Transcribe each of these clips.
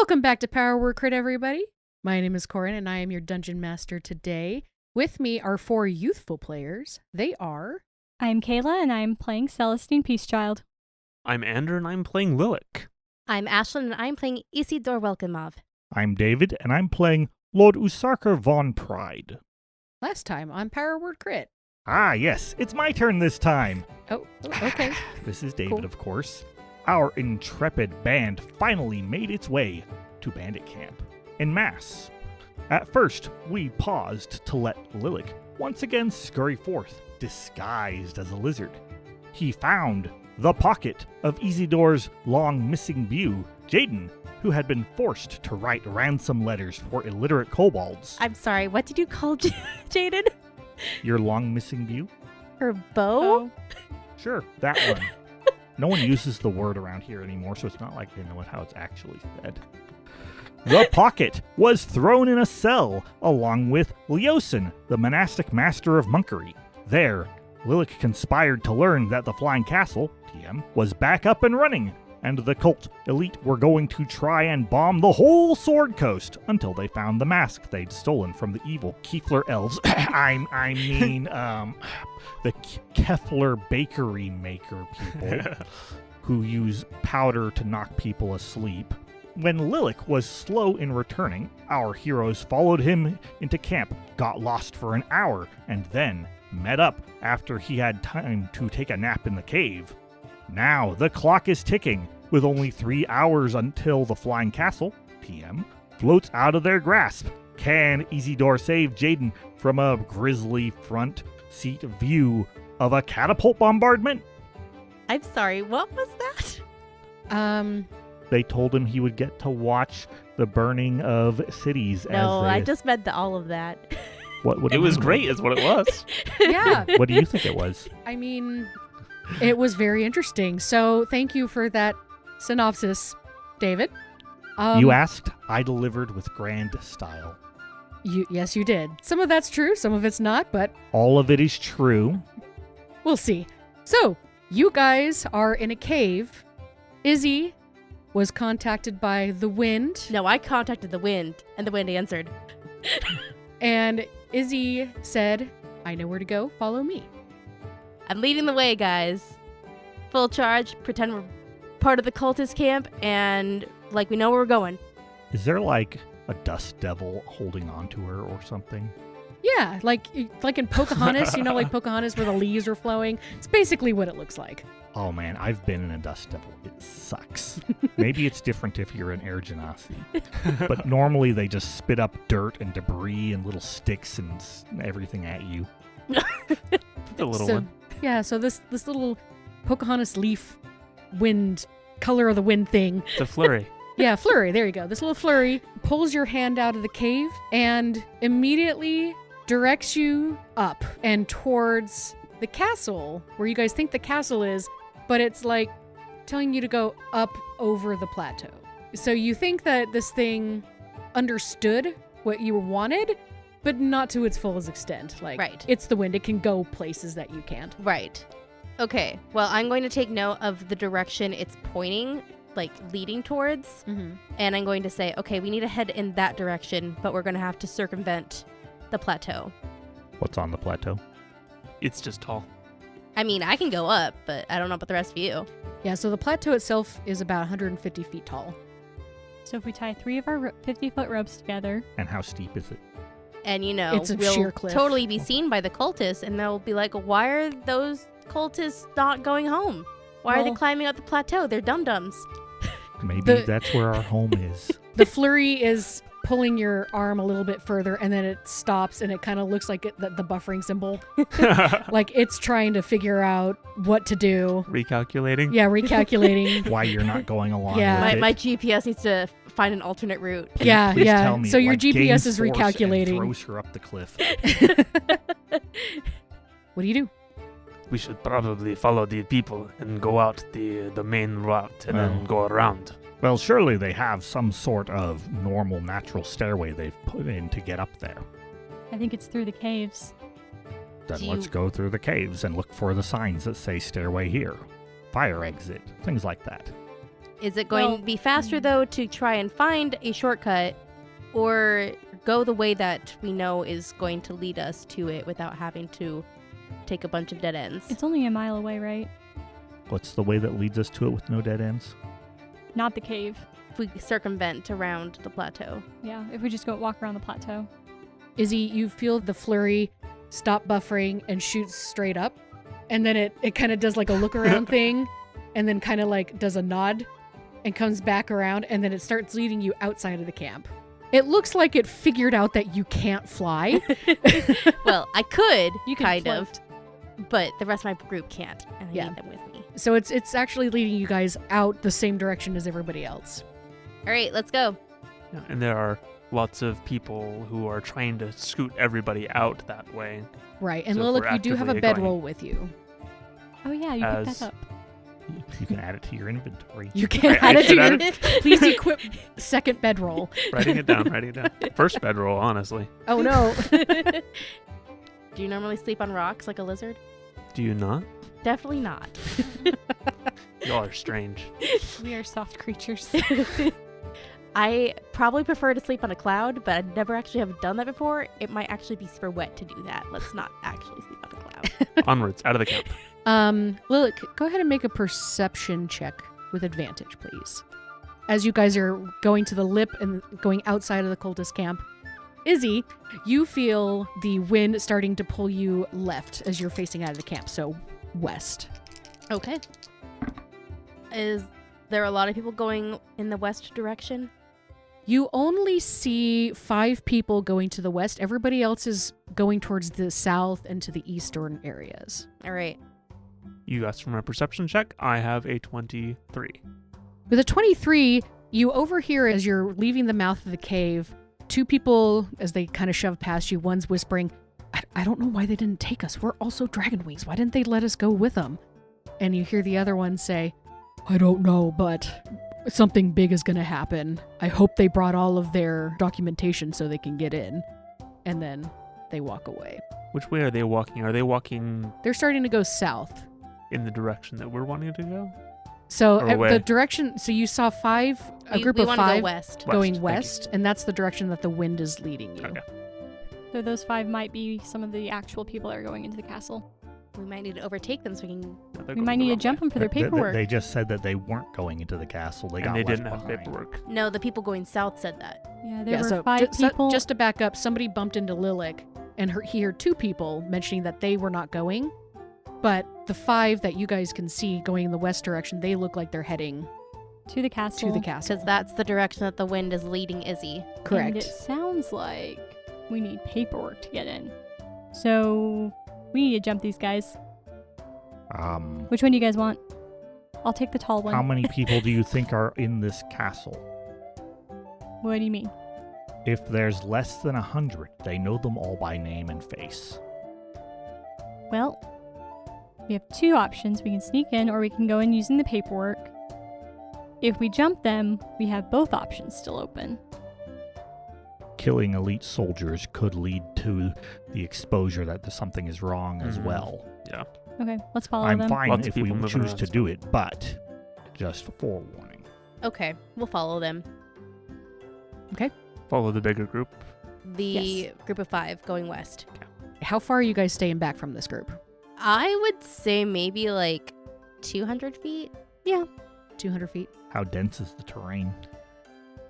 Welcome back to Power Word Crit, everybody. My name is Corin, and I am your Dungeon Master today. With me are 4 youthful players. They are... I'm Kayla, and I'm playing Celestine Peacechild. I'm Andrew, and I'm playing Lilac. I'm Ashlyn, and I'm playing Isidore Welcomov. I'm David, and I'm playing Lord Usarker von Pride. Last time on Power Word Crit. Ah, yes, it's my turn this time. Oh, okay. This is David, Cool. of course. Our intrepid band finally made its way to Bandit Camp en masse. At first, we paused to let Lilac once again scurry forth, disguised as a lizard. He found the pocket of Isidore's long missing beau, Jaden, who had been forced to write ransom letters for illiterate kobolds. I'm sorry, what did you call Jaden? Your long missing beau? Her bow? Sure, that one. No one uses the word around here anymore, so it's not like they know how it's actually said. The pocket was thrown in a cell, along with Leosin, the monastic master of monkery. There, Lilac conspired to learn that the Flying Castle, TM, was back up and running, and the cult elite were going to try and bomb the whole Sword Coast until they found the mask they'd stolen from the evil Kefler elves. The Kefler bakery maker people who use powder to knock people asleep. When Lilac was slow in returning, our heroes followed him into camp, got lost for an hour, and then met up after he had time to take a nap in the cave. Now the clock is ticking, with only 3 hours until the Flying Castle, TM, floats out of their grasp. Can Isidore save Jaden from a grisly front seat view of a catapult bombardment? I'm sorry, what was that? They told him he would get to watch the burning of cities. No, as I just meant all of that. What do It you was mean? great, is what it was. Yeah, What do you think it was? I mean, it was very interesting. So thank you for that synopsis, David. You asked, I delivered with grand style. Yes, you did. Some of that's true, some of it's not, but All of it is true. we'll see. So, you guys are in a cave. Izzy was contacted by the wind. No, I contacted the wind, and the wind answered. And Izzy said, I know where to go, follow me. I'm leading the way, guys. Full charge, pretend we're part of the cultist camp, and like we know where we're going. Is there like a dust devil holding on to her or something? Yeah, like in Pocahontas, like Pocahontas where the leaves are flowing. It's basically what it looks like. Oh man, I've been in a dust devil. It sucks. Maybe it's different if you're an Air Genasi. But normally they just spit up dirt and debris and little sticks and everything at you. The little so, one. Yeah, so this little Pocahontas leaf wind, color of the wind thing. It's a flurry. Yeah, flurry, there you go. This little flurry pulls your hand out of the cave and immediately directs you up and towards the castle, where you guys think the castle is, but it's like telling you to go up over the plateau. So you think that this thing understood what you wanted, but not to its fullest extent. Like, Right. It's the wind. It can go places that you can't. Right. Okay, well, I'm going to take note of the direction it's pointing, like leading towards, and I'm going to say, okay, we need to head in that direction, but we're going to have to circumvent the plateau. What's on the plateau? It's just tall. I mean, I can go up, but I don't know about the rest of you. Yeah, so the plateau itself is about 150 feet tall. So if we tie 3 of our 50-foot ropes together... And how steep is it? And, It's a we'll sheer cliff. totally be seen by the cultists, and they'll be like, why are those cultists not going home? Why are they Well- climbing up the plateau? They're dum-dums. Maybe that's where our home is. The flurry is pulling your arm a little bit further, and then it stops, and it kind of looks like the buffering symbol. Like it's trying to figure out what to do. Recalculating. Yeah, recalculating. Why you're not going along Yeah. with it. My GPS needs to find an alternate route. Please- Yeah, please yeah. Tell me So it, your like, GPS gains is force and recalculating. throws her up the cliff. What do you do? We should probably follow the people and go out the main route and Oh. then go around. Well, surely they have some sort of normal natural stairway they've put in to get up there. I think it's through the caves. Then Do let's you- go through the caves and look for the signs that say stairway here, fire exit, things like that. Is it going to be faster, though, to try and find a shortcut or go the way that we know is going to lead us to it without having to take a bunch of dead ends? It's only a mile away, right? What's the way that leads us to it with no dead ends? Not the cave. If we circumvent around the plateau. Yeah, if we just go walk around the plateau. Izzy, you feel the flurry stop buffering and shoots straight up. And then it kind of does like a look around thing and then kind of like does a nod and comes back around and then it starts leading you outside of the camp. It looks like it figured out that you can't fly. Well, I could, You can kind float. of, but the rest of my group can't, and I Yeah. need them with me. So it's actually leading you guys out the same direction as everybody else. All right, let's go. Yeah, and there are lots of people who are trying to scoot everybody out that way. Right. And So if Lilith, we're you do have a actively bedroll with you. Oh yeah, you picked As- that up. You can add it to your inventory. You can I add it to should your... add Please equip second bedroll. Writing it down, writing it down. First bedroll, honestly. Oh, no. Do you normally sleep on rocks like a lizard? Do you not? Definitely not. Y'all are strange. We are soft creatures. I probably prefer to sleep on a cloud, but I never actually have done that before. It might actually be super wet to do that. Let's not actually sleep on a cloud. Onwards, out of the camp. Lilith, go ahead and make a perception check with advantage, please. As you guys are going to the lip and going outside of the cultist camp, Izzy, you feel the wind starting to pull you left as you're facing out of the camp, so west. Okay. Is there a lot of people going in the west direction? You only see 5 people going to the west. Everybody else is going towards the south and to the eastern areas. All right. You got from a perception check. I have a 23. With a 23, you overhear as you're leaving the mouth of the cave, 2 people, as they kind of shove past you, one's whispering, I don't know why they didn't take us. We're also dragon wings. Why didn't they let us go with them? And you hear the other one say, I don't know, but something big is going to happen. I hope they brought all of their documentation so they can get in. And then they walk away. Which way are they walking? Are they walking They're starting to go south. in the direction that we're wanting to go? So Or the away. direction, so you saw a group we of wanna 5 go west. going Thank you. west, and that's the direction that the wind is leading you. Okay. So those 5 might be some of the actual people that are going into the castle. We might need to overtake them so we can. No, they're We going might the need to wrong jump way. them for their paperwork. They just said that they weren't going into the castle. They got And they left didn't have behind. paperwork. No, the people going south said that. Yeah, there were so 5 people. just to back up, somebody bumped into Lilac, and he heard 2 people mentioning that they were not going, but the 5 that you guys can see going in the west direction, they look like they're heading to the castle. to the castle. Because that's the direction that the wind is leading Izzy. And Correct. it sounds like we need paperwork to get in. So we need to jump these guys. Which one do you guys want? I'll take the tall one. How many people do you think are in this castle? What do you mean? If there's less than 100, they know them all by name and face. Well, we have 2 options. We can sneak in or we can go in using the paperwork. If we jump them, we have both options still open. Killing elite soldiers could lead to the exposure that something is wrong as Mhm. well. Yeah. Okay, let's follow I'm them. fine Lots of if we people moving choose around to as do well. it, but just forewarning. Okay, we'll follow them. Follow the bigger group. The Yes. group of 5 going west. How far are you guys staying back from this group? I would say maybe like 200 feet. 200 feet. How dense is the terrain?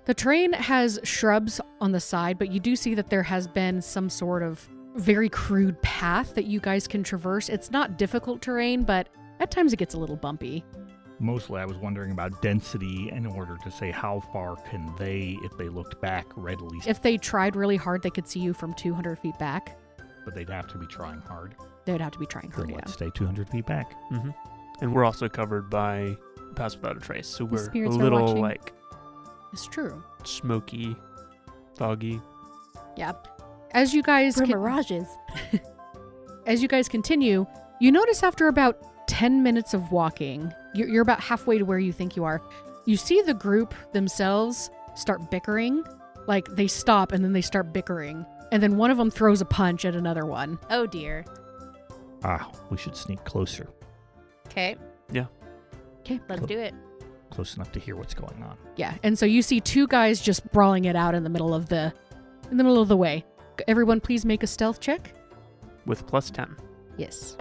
The terrain has shrubs on the side, but you do see that there has been some sort of very crude path that you guys can traverse. It's not difficult terrain, but at times it gets a little bumpy. Mostly I was wondering about density in order to say how far can they, if they looked back, readily If they tried really hard, they could see you from 200 feet back. but they'd have to be trying hard. They would have to be trying hard, Then yeah. let's stay 200 feet back. Mm-hmm. And we're also covered by Pass Without a Trace, so we're a spirits are little watching. like It's true. smoky, foggy. Yeah. As you guys For can- mirages. as you guys continue, you notice after about 10 minutes of walking, you're about halfway to where you think you are. You see the group themselves start bickering. Like, they stop and then they start bickering. And then one of them throws a punch at another one. Oh dear. We should sneak closer. Okay. Yeah. Okay. Let's Cool. do it. close enough to hear what's going on. Yeah, and so you see two guys just brawling it out in the middle of the way. Everyone, please make a stealth check. With +10. Yes.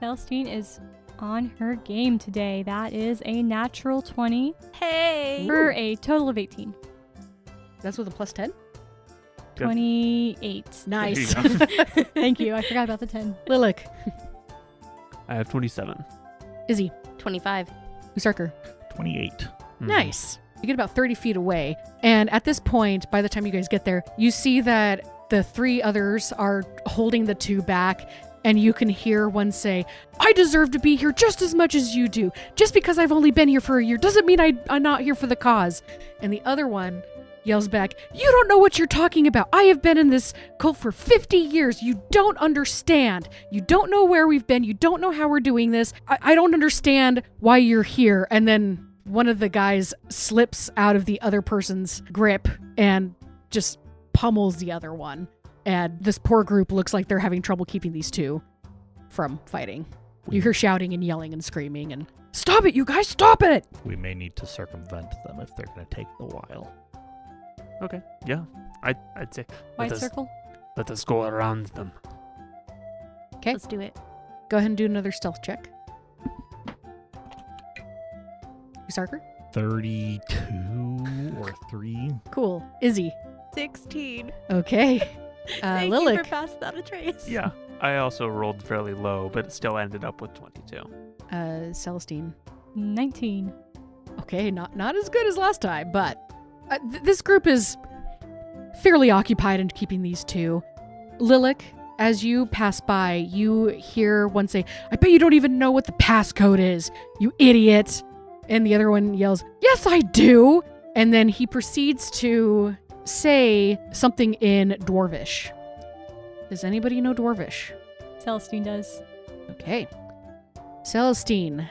Celestine is on her game today. That is a natural 20 Hey! for a total of 18. That's with a +10. Good. 28. Nice. There you go. Thank you. I forgot about the 10. Lilac, I have 27. Izzy, 25. Usarker. 28. Nice. You get about 30 feet away, and at this point, by the time you guys get there, you see that the three others are holding the two back, and you can hear one say, "I deserve to be here just as much as you do. Just because I've only been here for a year doesn't mean I'm not here for the cause." And the other one yells back, "You don't know what you're talking about. I have been in this cult for 50 years. You don't understand. You don't know where we've been. You don't know how we're doing this. I don't understand why you're here." And then one of the guys slips out of the other person's grip and just pummels the other one. And this poor group looks like they're having trouble keeping these two from fighting. You hear shouting and yelling and screaming and, "Stop it, you guys, stop it!" We may need to circumvent them if they're going to take the while. Okay. Yeah. I'd say White let us, circle. let us go around them. Okay, Let's do it. go ahead and do another stealth check. Usarker? 32 or 3. Cool. Izzy? 16. Okay. Thank Lilac? you for passing out a trace. Yeah. I also rolled fairly low, but still ended up with 22. Celestine? 19. Okay, not as good as last time, but this group is fairly occupied in keeping these two. Lilac, as you pass by, you hear one say, "I bet you don't even know what the passcode is, you idiot." And the other one yells, "Yes, I do." And then he proceeds to say something in Dwarvish. Does anybody know Dwarvish? Celestine does. Okay. Celestine,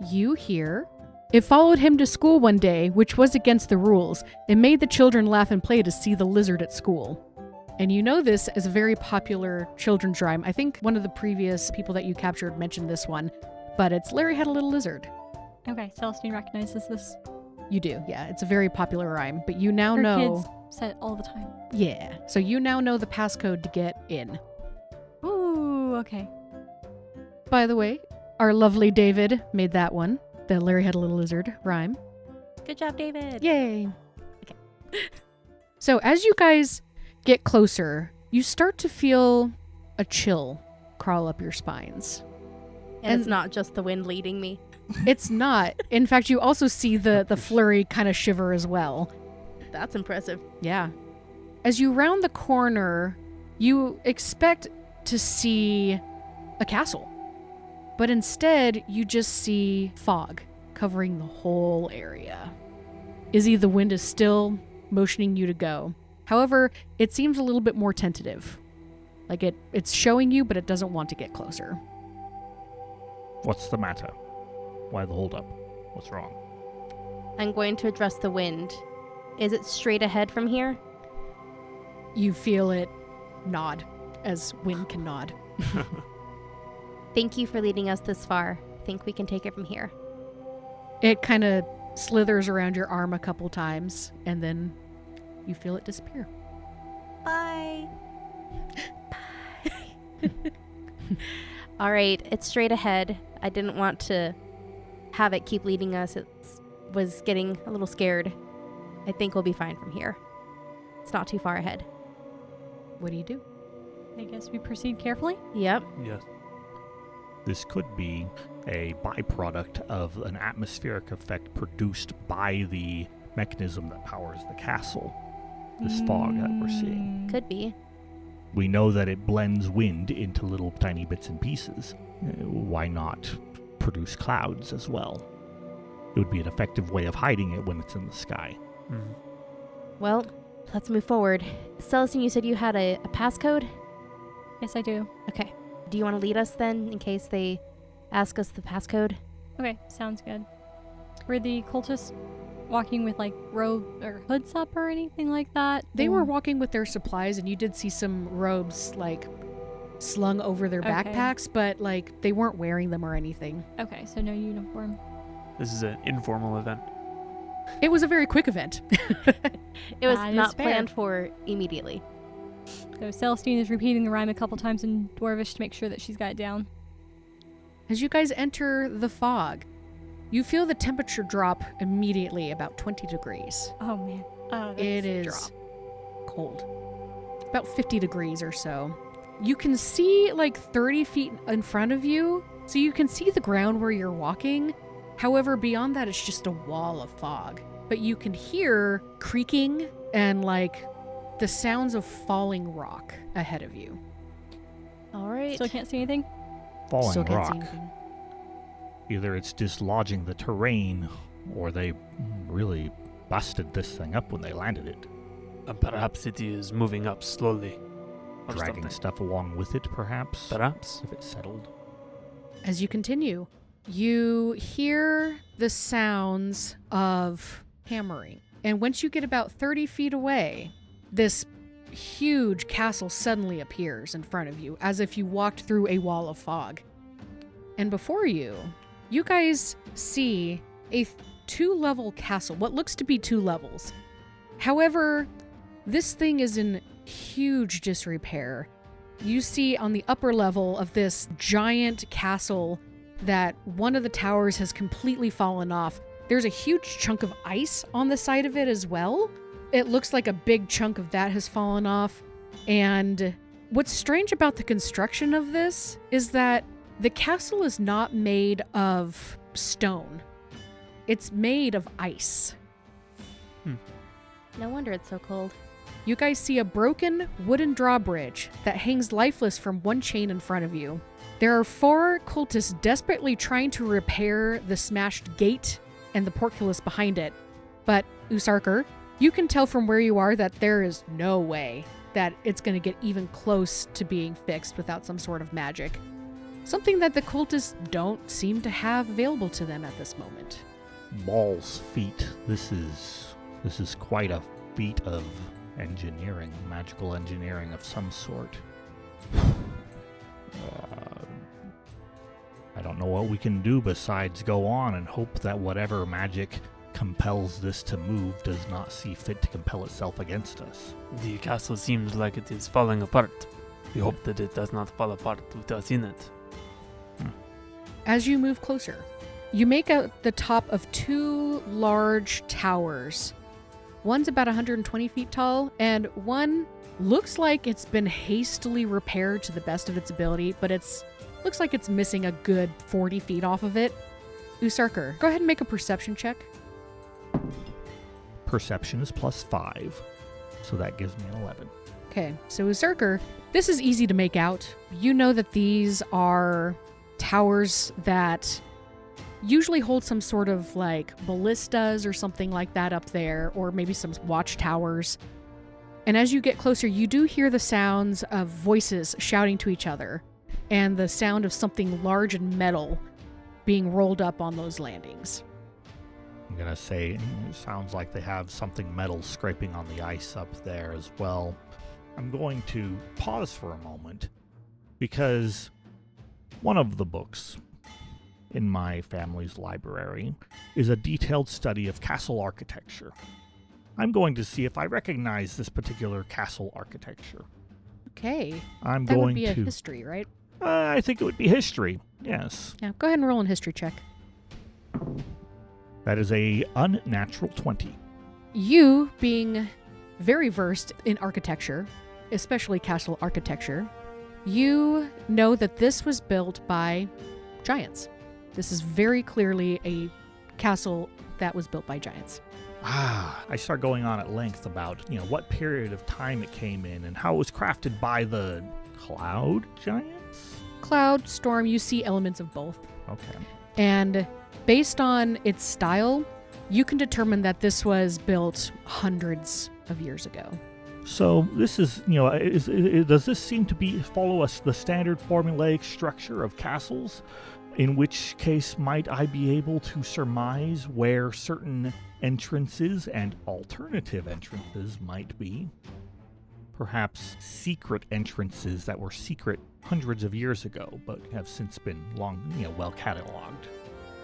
you hear, "It followed him to school one day, which was against the rules. It made the children laugh and play to see the lizard at school." And you know this as a very popular children's rhyme. I think one of the previous people that you captured mentioned this one, but it's Larry Had a Little Lizard. Okay, Celestine recognizes this. You do, yeah. It's a very popular rhyme, but you now Her know. kids say it all the time. Yeah. So you now know the passcode to get in. Ooh, okay. By the way, our lovely David made that one. The Larry Had a Little Lizard rhyme. Good job, David. Yay. Okay. So as you guys get closer, you start to feel a chill crawl up your spines. And it's not just the wind leading me. It's not. In fact, you also see the flurry kind of shiver as well. That's impressive. Yeah. As you round the corner, you expect to see a castle. But instead, you just see fog covering the whole area. Izzy, the wind is still motioning you to go. However, it seems a little bit more tentative. Like it's showing you, but it doesn't want to get closer. What's the matter? Why the holdup? What's wrong? I'm going to address the wind. Is it straight ahead from here? You feel it nod, as wind can nod. Thank you for leading us this far. I think we can take it from here. It kind of slithers around your arm a couple times, and then you feel it disappear. Bye. All right, it's straight ahead. I didn't want to have it keep leading us. It was getting a little scared. I think we'll be fine from here. It's not too far ahead. What do you do? I guess we proceed carefully. Yep. Yes. This could be a byproduct of an atmospheric effect produced by the mechanism that powers the castle. This fog that we're seeing. Could be. We know that it blends wind into little tiny bits and pieces. Why not produce clouds as well? It would be an effective way of hiding it when it's in the sky. Mhm. Well, let's move forward. Celestine, you said you had a passcode? Yes, I do. Okay. Do you want to lead us then, in case they ask us the passcode? Okay, sounds good. Were the cultists walking with like robe or hoods up or anything like that? They were Or- walking with their supplies, and you did see some robes like slung over their Okay. backpacks, but like they weren't wearing them or anything. Okay, so no uniform. This is an informal event. It was a very quick event. It was That is not fair. planned for immediately. So Celestine is repeating the rhyme a couple times in Dwarvish to make sure that she's got it down. As you guys enter the fog, you feel the temperature drop immediately about 20 degrees. Oh man. Oh, It is cold. About 50 degrees or so. You can see like 30 feet in front of you, so you can see the ground where you're walking. However, beyond that, it's just a wall of fog. But you can hear creaking and like the sounds of falling rock ahead of you. All right. Still can't see anything? Falling Still can't rock. see anything. Either it's dislodging the terrain, or they really busted this thing up when they landed it. Perhaps it is moving up slowly. Or Dragging something. stuff along with it, perhaps, Perhaps. if it's settled. As you continue, you hear the sounds of hammering. And once you get about 30 feet away, this huge castle suddenly appears in front of you, as if you walked through a wall of fog. And before you, you guys see a 2-level castle, what looks to be 2 levels. However, this thing is in huge disrepair. You see on the upper level of this giant castle that one of the towers has completely fallen off. There's a huge chunk of ice on the side of it as well. It looks like a big chunk of that has fallen off. And what's strange about the construction of this is that the castle is not made of stone. It's made of ice. No wonder it's so cold. You guys see a broken wooden drawbridge that hangs lifeless from one chain in front of you. There are 4 cultists desperately trying to repair the smashed gate and the portcullis behind it. But, Usarker, you can tell from where you are that there is no way that it's going to get even close to being fixed without some sort of magic. Something that the cultists don't seem to have available to them at this moment. Balls feet. This is quite a feat of engineering, magical engineering of some sort. I don't know what we can do besides go on and hope that whatever magic compels this to move does not see fit to compel itself against us. The castle seems like it is falling apart. We hope that it does not fall apart with us in it. As you move closer, you make out the top of 2 large towers. One's about 120 feet tall, and one looks like it's been hastily repaired to the best of its ability, but looks like it's missing a good 40 feet off of it. Usarker, go ahead and make a perception check. Perception is +5, so that gives me an 11. Okay, so Usarker, this is easy to make out. You know that these are towers that usually hold some sort of like ballistas or something like that up there, or maybe some watchtowers. And as you get closer, you do hear the sounds of voices shouting to each other and the sound of something large and metal being rolled up on those landings. I'm gonna say it sounds like they have something metal scraping on the ice up there as well. I'm going to pause for a moment because one of the books in my family's library is a detailed study of castle architecture. I'm going to see if I recognize this particular castle architecture. Okay, I'm that going would be a to. history, right? I think it would be history. Yes, Yeah, go ahead and roll a history check. that is a unnatural 20. You, being very versed in architecture, especially castle architecture, you know that this was built by giants. This is very clearly a castle that was built by giants. I start going on at length about, what period of time it came in and how it was crafted by the cloud giants? Cloud, storm, you see elements of both. Okay. And based on its style, you can determine that this was built hundreds of years ago. So this is, does this seem to follow us the standard formulaic structure of castles? In which case might I be able to surmise where certain entrances and alternative entrances might be? Perhaps secret entrances that were secret hundreds of years ago, but have since been well cataloged.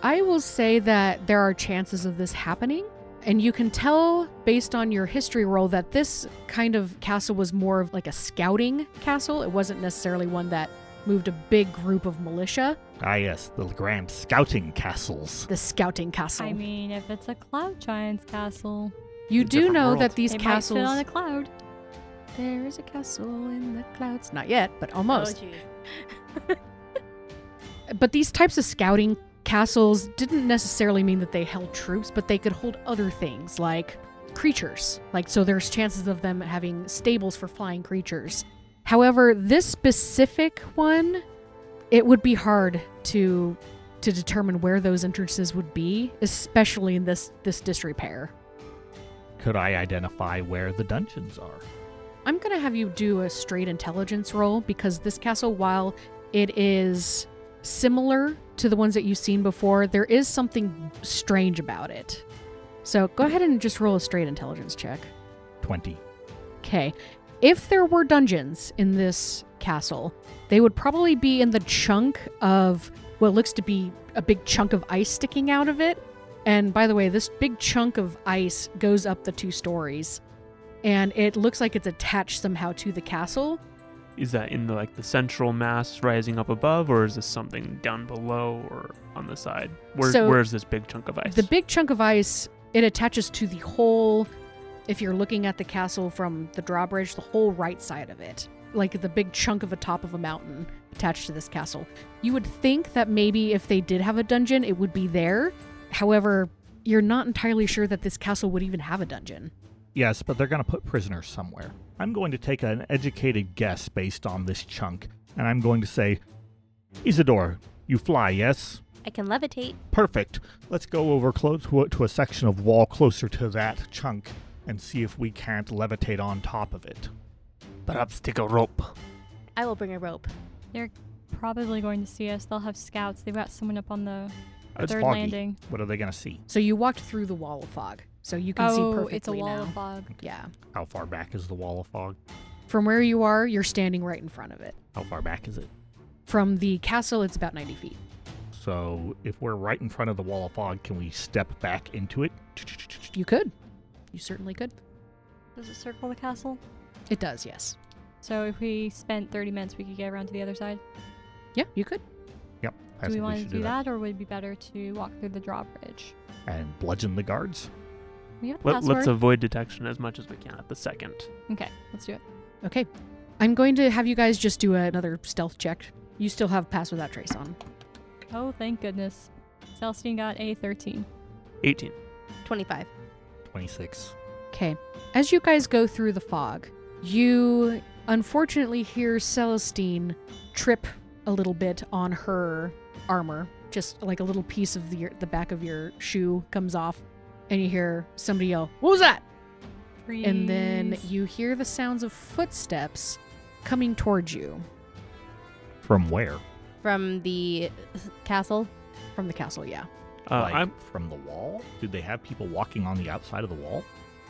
I will say that there are chances of this happening, and you can tell based on your history roll that this kind of castle was more of like a scouting castle. It wasn't necessarily one that moved a big group of militia. Ah, yes, the grand scouting castles. The scouting castle. I mean, if it's a cloud giant's castle, you do different know world. that these it castles. might sit on a cloud. There is a castle in the clouds. Not yet, but almost. Oh, But these types of scouting castles didn't necessarily mean that they held troops, but they could hold other things like creatures. So there's chances of them having stables for flying creatures. However, this specific one, it would be hard to determine where those entrances would be, especially in this disrepair. Could I identify where the dungeons are? I'm going to have you do a straight intelligence roll because this castle, while it is similar to the ones that you've seen before, there is something strange about it. So go ahead and just roll a straight intelligence check. 20. Okay. If there were dungeons in this castle, they would probably be in the chunk of what looks to be a big chunk of ice sticking out of it. And by the way, this big chunk of ice goes up the 2 stories. And it looks like it's attached somehow to the castle. Is that in the central mass rising up above, or is this something down below or on the side? Where's this big chunk of ice? The big chunk of ice, it attaches to the whole, if you're looking at the castle from the drawbridge, the whole right side of it. Like the big chunk of the top of a mountain attached to this castle. You would think that maybe if they did have a dungeon, it would be there. However, you're not entirely sure that this castle would even have a dungeon. Yes, but they're going to put prisoners somewhere. I'm going to take an educated guess based on this chunk, and I'm going to say, Isidore, you fly, yes? I can levitate. Perfect. Let's go over close to a section of wall closer to that chunk and see if we can't levitate on top of it. Perhaps take a rope. I will bring a rope. They're probably going to see us. They'll have scouts. They've got someone up on the It's third foggy. landing. What are they going to see? So you walked through the wall of fog. So you can see perfectly it's a wall now. of fog. Yeah. How far back is the wall of fog? From where you are, you're standing right in front of it. How far back is it? From the castle, it's about 90 feet. So if we're right in front of the wall of fog, can we step back into it? You could. You certainly could. Does it circle the castle? It does, yes. So if we spent 30 minutes, we could get around to the other side. Yeah, you could. Yep. I Do we think want to should do that, or would it be better to walk through the drawbridge? And bludgeon the guards? We have a Let's password. avoid detection as much as we can at the second. Okay, let's do it. Okay. I'm going to have you guys just do another stealth check. You still have Pass Without Trace on. Oh, thank goodness. Celestine got a 13. 18. 25. 26. Okay. As you guys go through the fog, you unfortunately hear Celestine trip a little bit on her armor. Just like a little piece of the back of your shoe comes off, and you hear somebody yell, "What was that?" Freeze. And then you hear the sounds of footsteps coming towards you From where? From the castle. from the castle, yeah. I'm From the wall? Did they have people walking on the outside of the wall?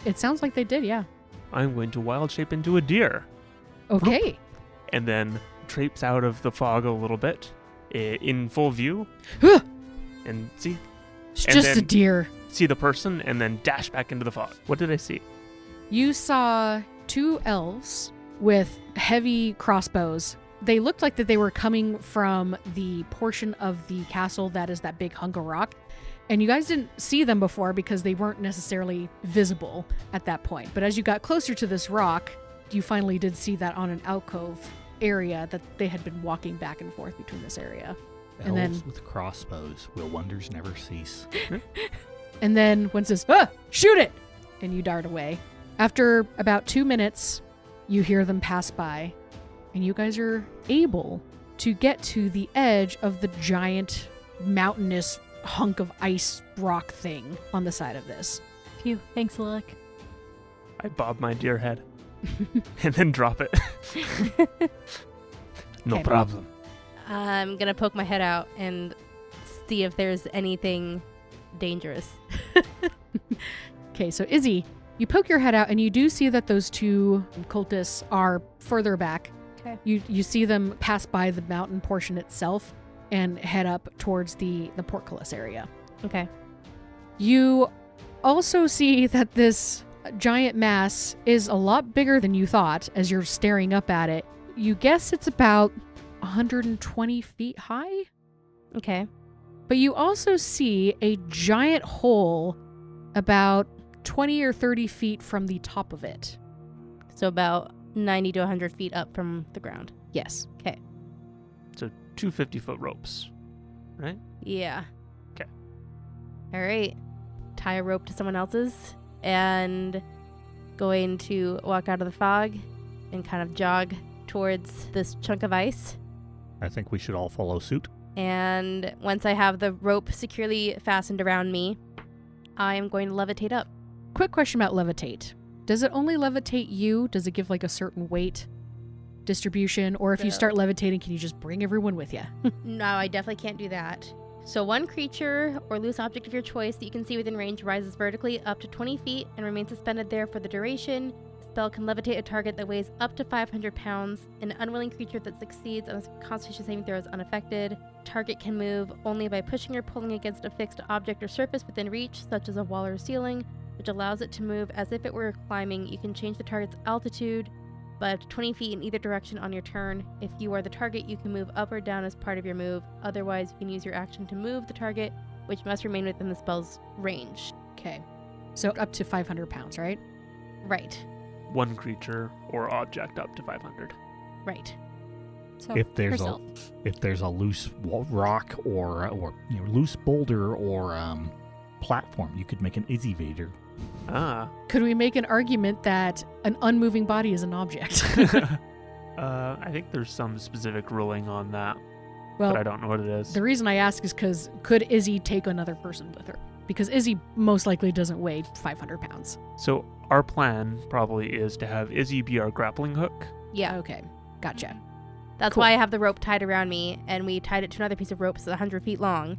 It sounds like they did, yeah. I'm going to wild shape into a deer, Okay. and then traipse out of the fog a little bit, in full view, and see It's And just a then- deer. the person, and then dash back into the fog. What did I see? You saw 2 elves with heavy crossbows. They looked like that they were coming from the portion of the castle that is that big hunk of rock. And you guys didn't see them before because they weren't necessarily visible at that point. But as you got closer to this rock, you finally did see that on an alcove area that they had been walking back and forth between this area. Elves And then- with crossbows. Will wonders never cease? And then one says, shoot it! And you dart away. After about 2 minutes, you hear them pass by, and you guys are able to get to the edge of the giant mountainous hunk of ice rock thing on the side of this. Phew, thanks, Lilik. I bob my deer head and then drop it. No Okay. problem. I'm going to poke my head out and see if there's anything dangerous. Okay, so Izzy, you poke your head out, and you do see that those 2 cultists are further back. Okay. You see them pass by the mountain portion itself and head up towards the portcullis area. Okay. You also see that this giant mass is a lot bigger than you thought as you're staring up at it. You guess it's about 120 feet high? Okay. But you also see a giant hole about 20 or 30 feet from the top of it. So about 90 to 100 feet up from the ground. Yes. Okay. So 2 50-foot ropes, right? Yeah. Okay. All right. Tie a rope to someone else's and going to walk out of the fog and kind of jog towards this chunk of ice. I think we should all follow suit. And once I have the rope securely fastened around me, I am going to levitate up. Quick question about levitate. Does it only levitate you? Does it give like a certain weight distribution? Or if you start levitating, can you just bring everyone with you? No, I definitely can't do that. So one creature or loose object of your choice that you can see within range rises vertically up to 20 feet and remains suspended there for the duration. The spell can levitate a target that weighs up to 500 pounds. An unwilling creature that succeeds on a Constitution saving throw is unaffected. Target can move only by pushing or pulling against a fixed object or surface within reach, such as a wall or ceiling, which allows it to move as if it were climbing. You can change the target's altitude by up to 20 feet in either direction on your turn. If you are the target, you can move up or down as part of your move. Otherwise, you can use your action to move the target, which must remain within the spell's range. Okay. So up to 500 pounds, right? Right. One creature or object up to 500. Right. So If there's herself. If there's a loose rock or loose boulder or platform, you could make an Izzy-vader. Ah. Could we make an argument that an unmoving body is an object? I think there's some specific ruling on that, Well, but I don't know what it is. the reason I ask is because could Izzy take another person with her? Because Izzy most likely doesn't weigh 500 pounds. So our plan probably is to have Izzy be our grappling hook. Yeah. Okay. Gotcha. That's Cool. why I have the rope tied around me, and we tied it to another piece of rope that's 100 feet long.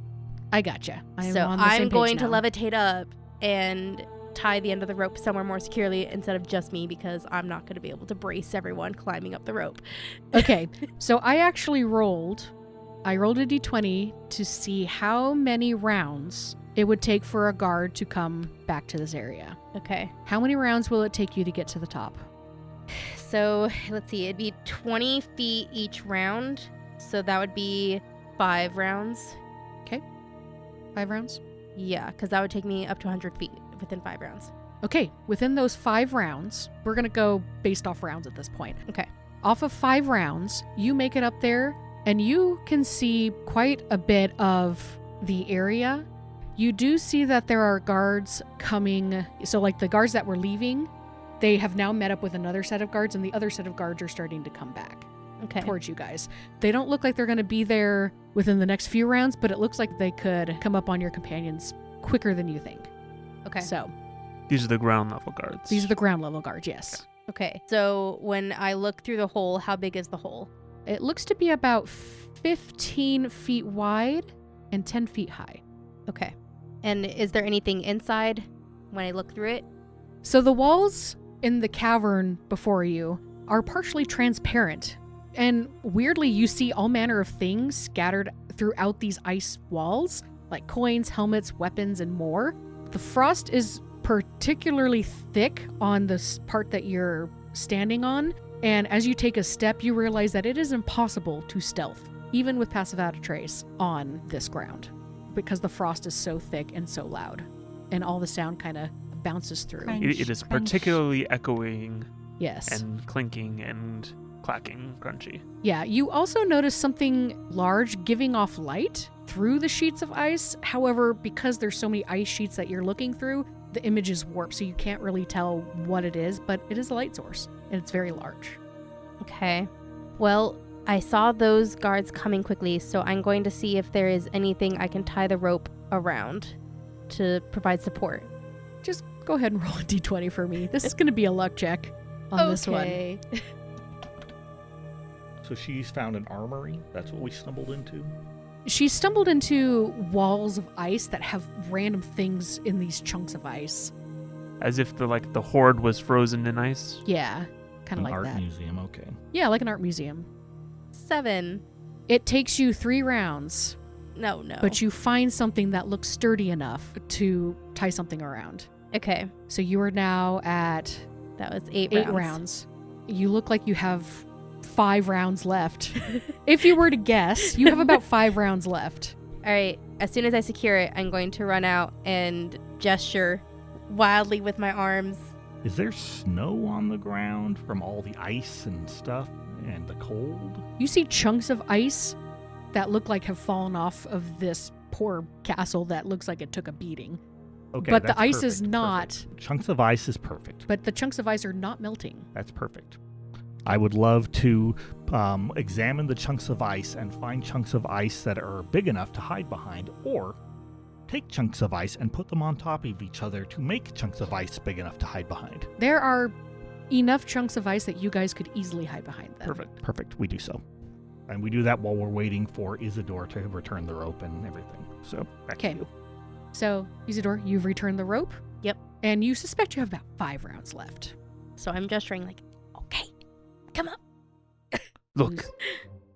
I gotcha. I'm So on the same I'm page going to now. levitate up and tie the end of the rope somewhere more securely instead of just me, because I'm not going to be able to brace everyone climbing up the rope. Okay. So I actually rolled a d20 to see how many rounds it would take for a guard to come back to this area. Okay. How many rounds will it take you to get to the top? So let's see. It'd be 20 feet each round. So that would be 5 rounds. 5 rounds? Yeah, because that would take me up to 100 feet within 5 rounds. Okay, within those 5 rounds, we're going to go based off rounds at this point. Okay. Off of 5 rounds, you make it up there, and you can see quite a bit of the area. You do see that there are guards coming. So, like the guards that were leaving, they have now met up with another set of guards, and the other set of guards are starting to come back Okay. towards you guys. They don't look like they're going to be there within the next few rounds, but it looks like they could come up on your companions quicker than you think. Okay. So, These are the ground level guards. these are the ground level guards, yes. Okay. So when I look through the hole, how big is the hole? It looks to be about 15 feet wide and 10 feet high. Okay. And is there anything inside when I look through it? So the walls in the cavern before you are partially transparent. And weirdly, you see all manner of things scattered throughout these ice walls, like coins, helmets, weapons, and more. The frost is particularly thick on this part that you're standing on. And as you take a step, you realize that it is impossible to stealth, even with passive out of trace, on this ground, because the frost is so thick and so loud, and all the sound kind of bounces through. Crunch, It is crunch. particularly echoing Yes. and clinking and clacking, crunchy. Yeah, you also notice something large giving off light through the sheets of ice. However, because there's so many ice sheets that you're looking through, the image is warped, so you can't really tell what it is, but it is a light source, and it's very large. Okay. Well, I saw those guards coming quickly, so I'm going to see if there is anything I can tie the rope around to provide support. Just go ahead and roll a d20 for me. This is going to be a luck check on this one. Okay. So she's found an armory. That's what we stumbled into. She stumbled into walls of ice that have random things in these chunks of ice. As if the Hoard was frozen in ice. Yeah, Kind of like art that. museum, okay. Yeah, like an art museum. 7. It takes you 3 rounds, No. but you find something that looks sturdy enough to tie something around. Okay. So you are now at That was 8 8 rounds. You look like you have 5 rounds left. If you were to guess, you have about 5 rounds left. All right. As soon as I secure it, I'm going to run out and gesture wildly with my arms. Is there snow on the ground from all the ice and stuff and the cold? You see chunks of ice that look like have fallen off of this poor castle that looks like it took a beating. Okay, But the that's ice is perfect, not. perfect. Chunks of ice is perfect. But the chunks of ice are not melting. That's perfect. I would love to examine the chunks of ice and find chunks of ice that are big enough to hide behind, or take chunks of ice and put them on top of each other to make chunks of ice big enough to hide behind. There are enough chunks of ice that you guys could easily hide behind them. Perfect. We do so. And we do that while we're waiting for Isidore to return the rope and everything. So, back to Okay. you. So, Isidore, you've returned the rope. Yep. And you suspect you have about 5 rounds left. So I'm gesturing like, okay, come up. Look,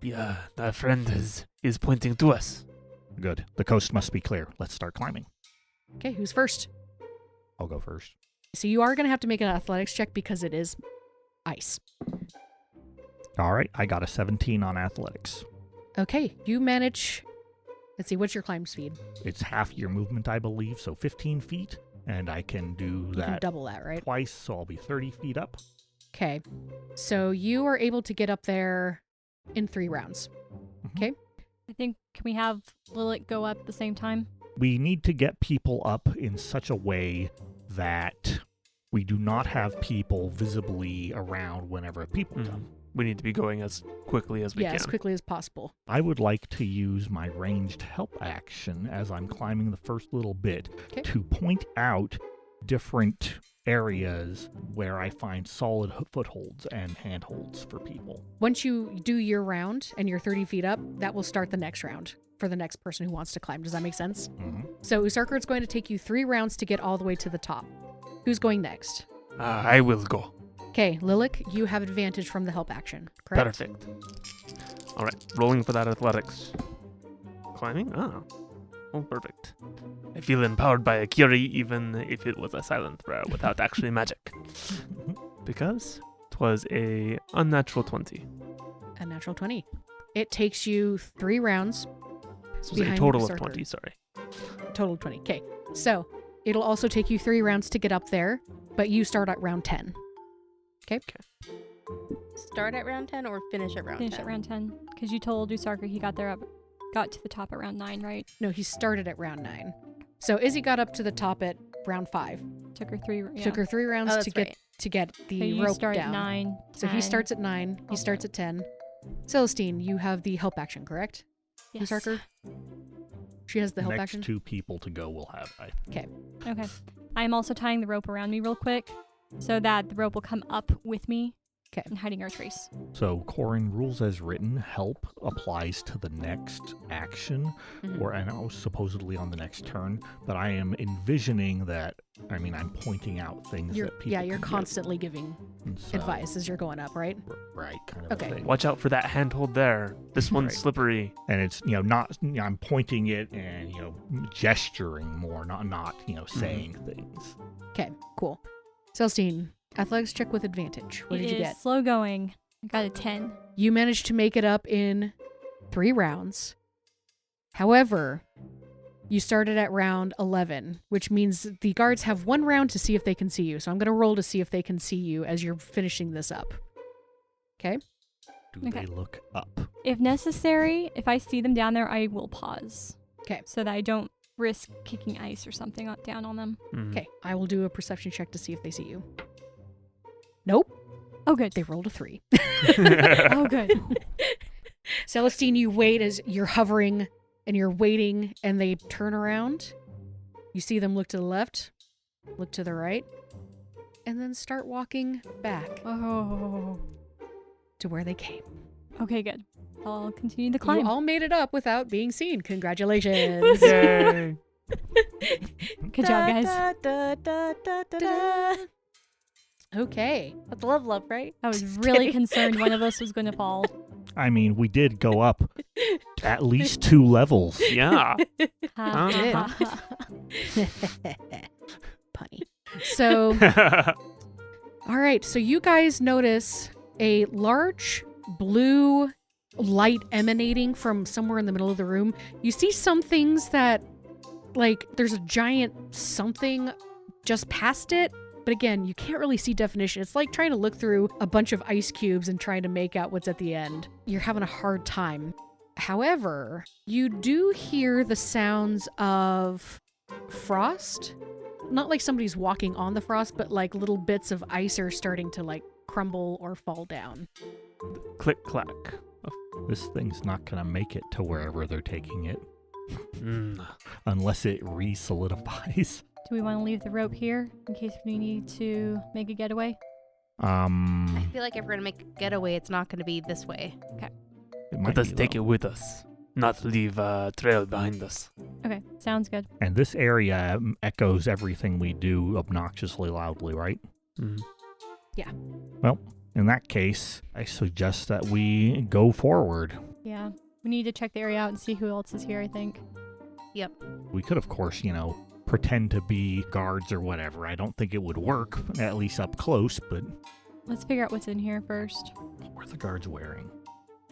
the friend is pointing to us. Good. The coast must be clear. Let's start climbing. Okay, who's first? I'll go first. So you are going to have to make an athletics check because it is ice. All right. I got a 17 on athletics. Okay, you manage. Let's see, what's your climb speed? It's half your movement, I believe, so 15 feet. And I can do You can that double that, right? twice, so I'll be 30 feet up. Okay. So you are able to get up there in 3 rounds. Mhm. Okay. I think, can we have Lilith go up at the same time? We need to get people up in such a way that we do not have people visibly around whenever people come. We need to be going as quickly as we Yeah, can. as quickly as possible. I would like to use my ranged help action as I'm climbing the first little bit Okay. to point out different areas where I find solid footholds and handholds for people. Once you do your round and you're 30 feet up, that will start the next round for the next person who wants to climb. Does that make sense? Mm-hmm. So Usarker, it's going to take you 3 rounds to get all the way to the top. Who's going next? I will go. Okay, Lilik, you have advantage from the help action, correct? Perfect. All right, rolling for that athletics. Climbing? Oh, perfect. I feel empowered by Akiri even if it was a silent prayer without actually magic. Because it was a unnatural 20. A natural 20. It takes you 3 rounds, This was a Behind total of Berserker. 20, sorry. total of 20. Okay, so it'll also take you 3 rounds to get up there, but you start at round 10. Start at round 10 or finish at round 10? Finish at round 10. Because you told Usarker he got to the top at round 9, right? No, he started at round 9. So Izzy got up to the top at round 5. Took her 3. Yeah. Took her 3 rounds Oh, that's to get right. to get So the you rope start down. at 9. So he 10. starts at 9. He starts at 10. Celestine, you have the help action, correct? Yes. Usarker? She has the help Next action. 2 people to go will have. Okay. I'm also tying the rope around me real quick so that the rope will come up with me. 'Kay. And hiding our trace. So, Corin, rules as written, help applies to the next action, Mhm. or and supposedly on the next turn. But I am envisioning that. I mean, I'm pointing out things You're, that people. yeah, you're can do. constantly giving And so- advice as you're going up, right? Right, kind of Okay. a thing. Watch out for that handhold there. This one's Right. slippery. And it's not. I'm pointing it and gesturing more, not saying things. Okay, cool. Celestine, athletics check with advantage. What did you It is get? slow going. I got a 10. You managed to make it up in 3 rounds. However, you started at round 11, which means the guards have 1 round to see if they can see you. So I'm going to roll to see if they can see you as you're finishing this up. Okay? Do Okay. they look up? If necessary, if I see them down there, I will pause. 'Kay. So that I don't risk kicking ice or something down on them. Okay, I will do a perception check to see if they see you. Nope, Oh, good. they rolled a 3. Oh, good. Celestine, you wait as you're hovering and you're waiting, and they turn around. You see them look to the left, look to the right, and then start walking back Oh. to where they came. Okay, good. I'll continue the climb. You all made it up without being seen. Congratulations. Yay. Good job, guys. Da, da, da, da, da, da. Okay. That's love, right? I was Just really kidding. concerned one of us was going to fall. I mean, we did go up at least 2 levels. Yeah. Ha, did. ha, ha. Punny. So, all right. So you guys notice a large blue light emanating from somewhere in the middle of the room. You see some things that, like, there's a giant something just past it. But again, you can't really see definition. It's like trying to look through a bunch of ice cubes and trying to make out what's at the end. You're having a hard time. However, you do hear the sounds of frost. Not like somebody's walking on the frost, but like little bits of ice are starting to like crumble or fall down. Click clack. This thing's not going to make it to wherever they're taking it Mm. unless it re-solidifies. Do we want to leave the rope here in case we need to make a getaway? I feel like if we're going to make a getaway, it's not going to be this way. It might Let us be, take though. it with us, not leave a trail behind us. Okay, sounds good. And this area echoes everything we do obnoxiously loudly, right? Mm. Well, in that case, I suggest that we go forward. Yeah, we need to check the area out and see who else is here, I think. We could, of course, pretend to be guards or whatever. I don't think it would work, at least up close, but Let's figure out what's in here first. what were the guards wearing?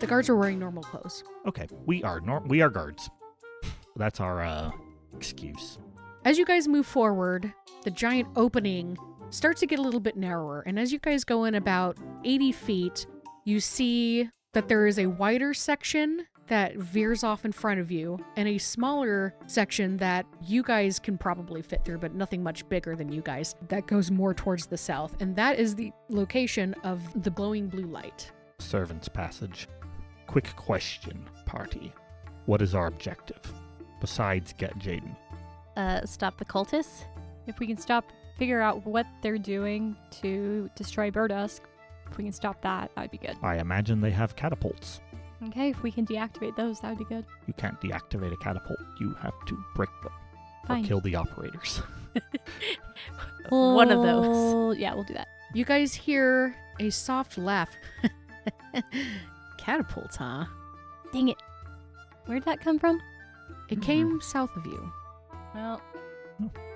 The guards are wearing normal clothes. Okay, we are guards. That's our excuse. As you guys move forward, the giant opening starts to get a little bit narrower. And as you guys go in about 80 feet, you see that there is a wider section that veers off in front of you and a smaller section that you guys can probably fit through, but nothing much bigger than you guys, that goes more towards the south. And that is the location of the glowing blue light. Servant's passage. Quick question, party. What is our objective? Besides get Jaden. Stop the cultists? If we can figure out what they're doing to destroy Burdusk, if we can stop that, that would be good. I imagine they have catapults. Okay, if we can deactivate those, that would be good. You can't deactivate a catapult. You have to break them Fine. or kill the operators. One of those. Yeah, we'll do that. You guys hear a soft laugh. Catapults, huh? Dang it. Where'd that come from? It came south of you. Well,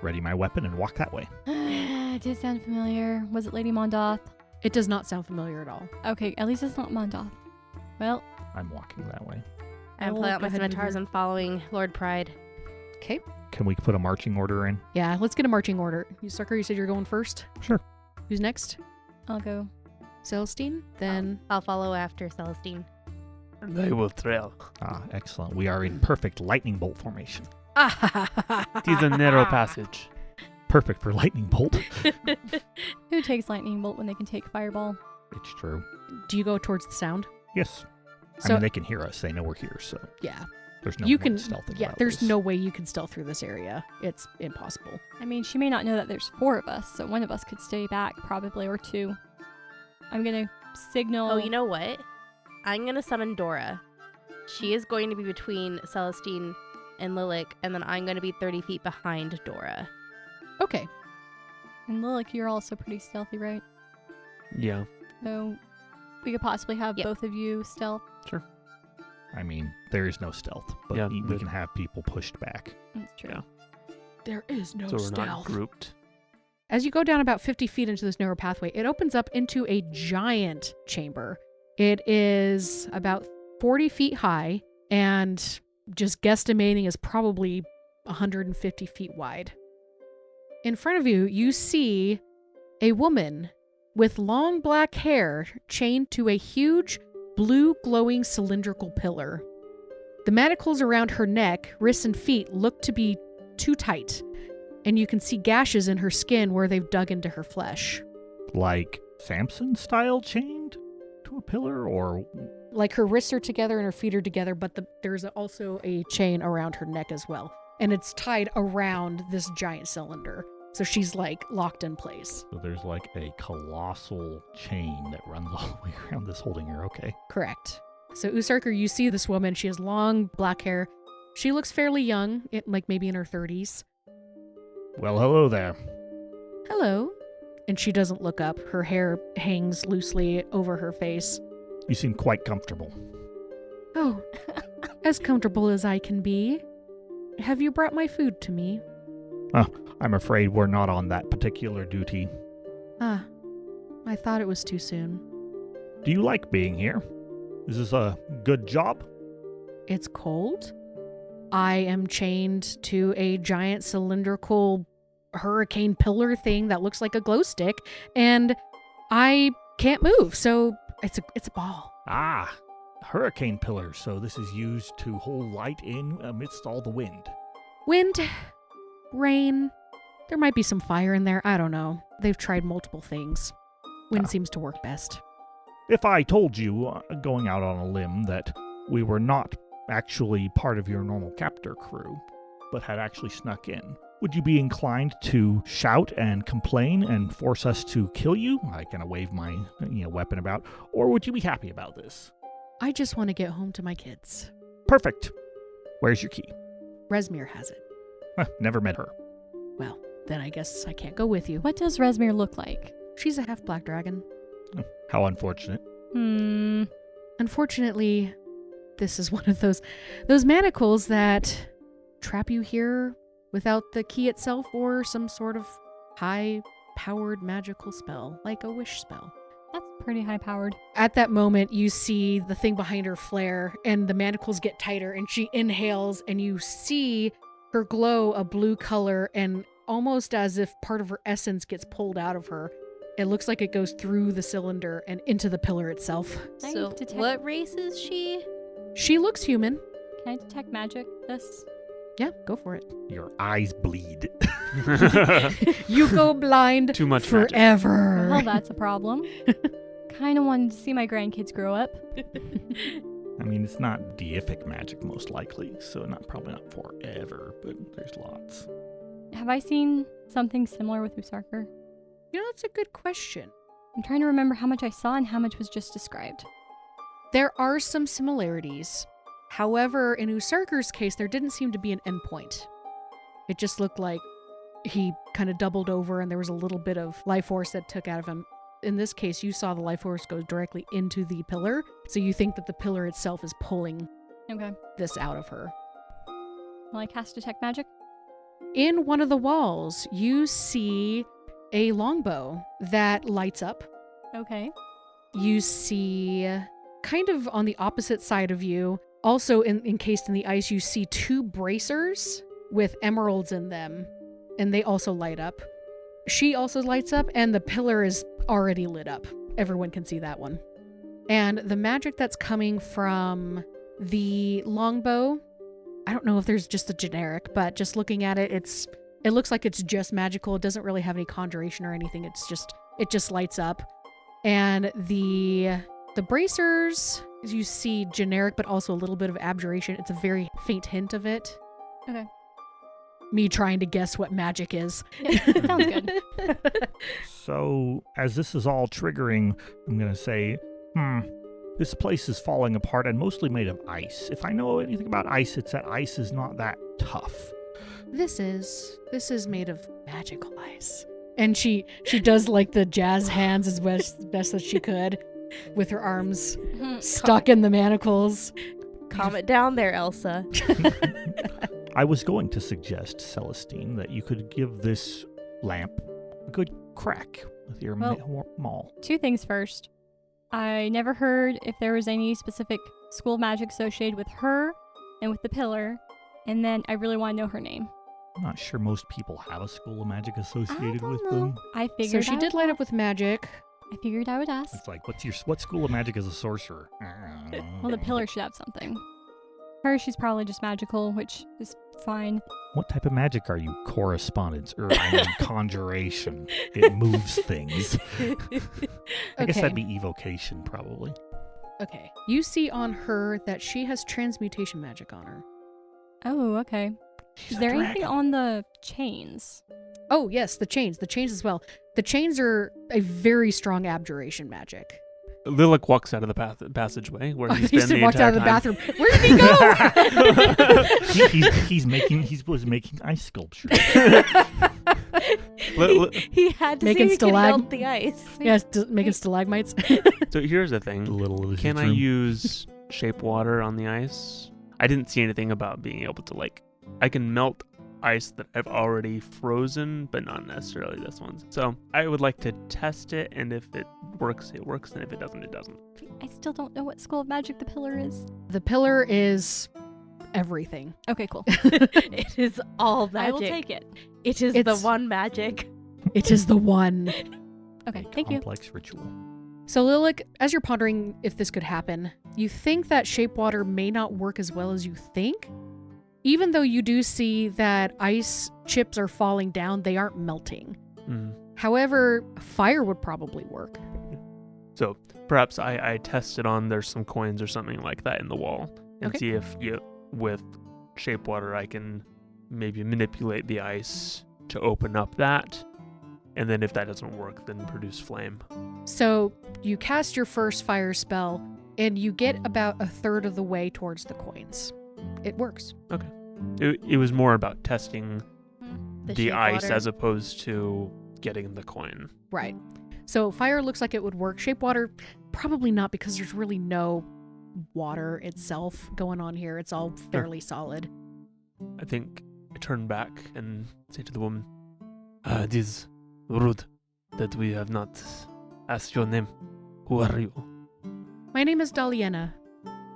Ready my weapon and walk that way. it did sound familiar. Was it Lady Mondoth? It does not sound familiar at all. Okay, at least it's not Mondoth. Well, I'm walking that way. I I'm will pulling out go my ahead and do scimitars that. and following Lord Pride. Okay. Can we put a marching order in? Yeah, let's get a marching order. You sucker, you said you're going first? Sure. Who's next? I'll go. Celestine? Then I'll follow after Celestine. They will trail. Ah, excellent. We are in perfect lightning bolt formation. It is a narrow passage. Perfect for lightning bolt. Who takes lightning bolt when they can take fireball? It's true. Do you go towards the sound? Yes. I So mean, they can hear us. They know we're here, so yeah, there's no you point can. stealthing Yeah, about there's this. no way you can stealth through this area. It's impossible. I mean, she may not know that there's 4 of us, so one of us could stay back, probably, or 2. I'm gonna signal. Oh, you know what? I'm going to summon Dora. She is going to be between Celestine and Lilac, and then I'm going to be 30 feet behind Dora. Okay. And Lilac, you're also pretty stealthy, right? Yeah. So we could possibly have Yep. both of you stealth. I mean, there is no stealth, but Yeah, we the- can have people pushed back. That's true. Yeah. There is no So we're not grouped. As you go down about 50 feet into this narrow pathway, it opens up into a giant chamber. It is about 40 feet high and just guesstimating is probably 150 feet wide. In front of you, you see a woman with long black hair chained to a huge blue glowing cylindrical pillar. The manacles around her neck, wrists, and feet look to be too tight, and you can see gashes in her skin where they've dug into her flesh. Like Samson style chained to a pillar, or Like her wrists are together and her feet are together, but there's also a chain around her neck as well. And it's tied around this giant cylinder. So she's like locked in place. so there's like a colossal chain that runs all the way around this holding her. Okay. Correct. So Usarker, you see this woman. She has long black hair. She looks fairly young, like maybe in her 30s. Well, hello there. Hello. and she doesn't look up. Her hair hangs loosely over her face. You seem quite comfortable. Oh, as comfortable as I can be. Have you brought my food to me? I'm afraid we're not on that particular duty. Ah, I thought it was too soon. Do you like being here? Is this a good job? It's cold. I am chained to a giant cylindrical hurricane pillar thing that looks like a glow stick, and I can't move, so it's a ball. Ah, hurricane pillar. So this is used to hold light in amidst all the wind. Wind, rain, there might be some fire in there. I don't know. They've tried multiple things. Wind seems to work best. If I told you, going out on a limb, that we were not actually part of your normal captor crew, but had actually snuck in, would you be inclined to shout and complain and force us to kill you? I kind of wave my weapon about. Or would you be happy about this? I just want to get home to my kids. Perfect. Where's your key? Resmir has it. Never met her. Well, then I guess I can't go with you. What does Resmir look like? She's a half black dragon. How unfortunate. Unfortunately, this is one of those manacles that trap you here without the key itself or some sort of high-powered magical spell, like a wish spell. That's pretty high-powered. At that moment, you see the thing behind her flare, and the manacles get tighter, and she inhales, and you see her glow a blue color, and almost as if part of her essence gets pulled out of her. It looks like it goes through the cylinder and into the pillar itself. So, what race is she? She looks human. Can I detect magic this? Yeah, go for it. Your eyes bleed. You go blind Too much magic. forever. Well, that's a problem. Kind of wanted to see my grandkids grow up. I mean, it's not deific magic, most likely, so probably not forever, but there's lots. Have I seen something similar with Usarker? You know, that's a good question. I'm trying to remember how much I saw and how much was just described. There are some similarities. However, in Usarker's case, there didn't seem to be an endpoint. It just looked like he kind of doubled over and there was a little bit of life force that took out of him. In this case, you saw the life force go directly into the pillar, so you think that the pillar itself is pulling this out of her. Will I cast Detect Magic? In one of the walls, you see a longbow that lights up. Okay. You see, kind of on the opposite side of you, also encased in the ice, you see two bracers with emeralds in them, and they also light up. She also lights up, and the pillar is already lit up. Everyone can see that one. And the magic that's coming from the longbow, I don't know if there's just a generic, but just looking at it, it looks like it's just magical. It doesn't really have any conjuration or anything. It just lights up. And the bracers, you see generic, but also a little bit of abjuration. It's a very faint hint of it. Okay. Me trying to guess what magic is. Sounds good. So, as this is all triggering, I'm going to say, this place is falling apart and mostly made of ice. If I know anything about ice, it's that ice is not that tough. This is made of magical ice. And she does like the jazz hands as best as she could with her arms stuck in the manacles. Calm it down there, Elsa. I was going to suggest, Celestine, that you could give this lamp a good crack with your maul. Two things first. I never heard if there was any specific school of magic associated with her and with the pillar. And then I really want to know her name. I'm not sure most people have a school of magic associated with them. I figured So she did light up with magic. I figured I would ask. It's like, what school of magic is a sorcerer? Well, the pillar should have something. Her, she's probably just magical, which is fine. What type of magic are you? Correspondence, or conjuration. It moves things. I guess that'd be evocation, probably. Okay. You see on her that she has transmutation magic on her. Oh, okay. Is there anything on the chains? Oh, yes, the chains. The chains as well. The chains are a very strong abjuration magic. Lilac walks out of the passageway where he's He been the walked entire out of the time. bathroom. Where did he go? He was making ice sculpture. He had to Making see if he could stalag- melt the ice. Yes, making stalagmites. So here's the thing. Little is Can your I dream. use shape water on the ice? I didn't see anything about being able to I can melt ice that I've already frozen, but not necessarily this one. So I would like to test it, and if it works, it works, and if it doesn't, it doesn't. I still don't know what school of magic the pillar is. The pillar is everything. Okay, cool. It is all magic. I will take it. It is the It's- one magic. It is the one. Okay, thank you. Complex ritual. So Lilac, as you're pondering if this could happen, you think that shape water may not work as well as you think. Even though you do see that ice chips are falling down, they aren't melting. However, fire would probably work. So perhaps I test it on there's some coins or something like that in the wall and Okay. see if with shape water I can maybe manipulate the ice to open up that. And then if that doesn't work, then produce flame. So you cast your first fire spell, and you get about a third of the way towards the coins. It works. It was more about testing the shape ice water. as opposed to getting the coin. Right. So fire looks like it would work. Shape water, probably not, because there's really no water itself going on here. It's all fairly solid. I think I turn back and say to the woman, it is rude that we have not asked your name. Who are you? My name is Daliena.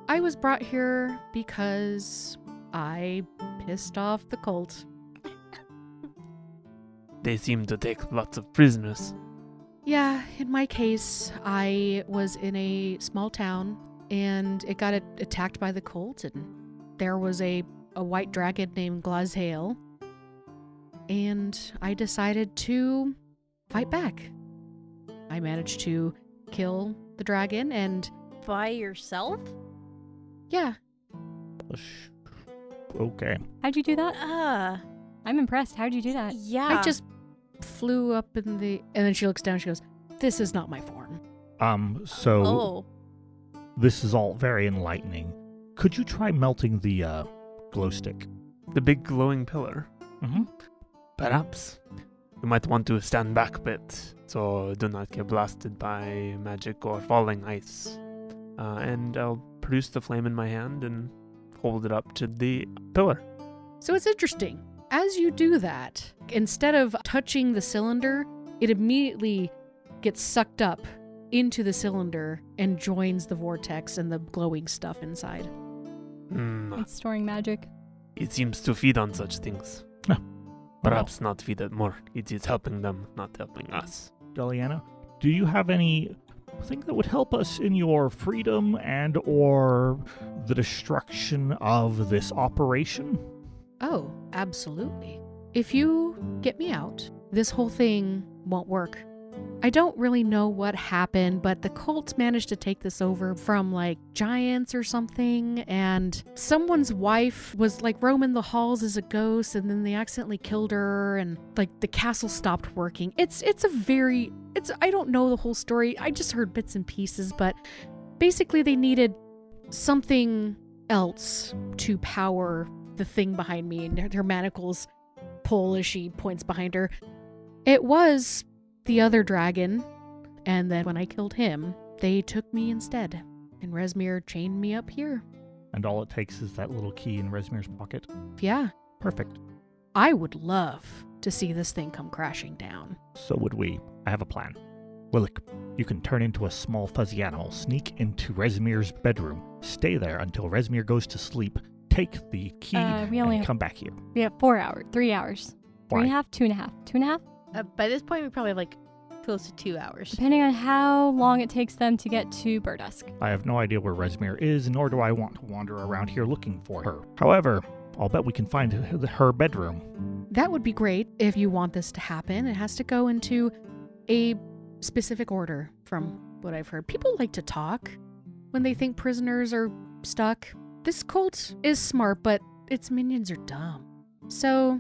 I was brought here because I pissed off the cult. They seem to take lots of prisoners. Yeah, in my case, I was in a small town and it got attacked by the cult, and there was a white dragon named Glazhael, and I decided to fight back. I managed to kill the dragon, and By yourself? yeah, Okay. How'd you do that? I'm impressed. How'd you do that? Yeah. I just flew up in the... And then she looks down and she goes, this is not my form. So Oh. this is all very enlightening. Could you try melting the glow stick? The big glowing pillar. Mm-hmm. Perhaps. You might want to stand back a bit so do not get blasted by magic or falling ice. And I'll produce the flame in my hand and hold it up to the pillar. So it's interesting. As you do that, instead of touching the cylinder, it immediately gets sucked up into the cylinder and joins the vortex and the glowing stuff inside. It's storing magic. It seems to feed on such things. Perhaps not feed it more. It is helping them, not helping us. Daliana, do you have anything that would help us in your freedom and or the destruction of this operation? Oh, absolutely. If you get me out, this whole thing won't work. I don't really know what happened, but the cult managed to take this over from like giants or something, and someone's wife was like roaming the halls as a ghost, and then they accidentally killed her, and like the castle stopped working. It's I don't know the whole story. I just heard bits and pieces, but basically they needed something else to power the thing behind me, and her manacles pull as she points behind her. It was the other dragon, and then when I killed him, they took me instead, and Rezmir chained me up here. And all it takes is that little key in Rezmir's pocket. Yeah, Perfect. I would love to see this thing come crashing down. So would we. I have a plan. Lilac, you can turn into a small fuzzy animal, sneak into Rezmir's bedroom, stay there until Rezmir goes to sleep, take the key, we only and have- come back here. We have 4 hours, 3 hours. Why? 3.5, 2.5. 2.5? By this point, we probably have like close to 2 hours. Depending on how long it takes them to get to Burdusk. I have no idea where Rezmir is, nor do I want to wander around here looking for her. However, I'll bet we can find her bedroom. That would be great if you want this to happen. It has to go into a specific order, from what I've heard. People like to talk when they think prisoners are stuck. This cult is smart, but its minions are dumb. So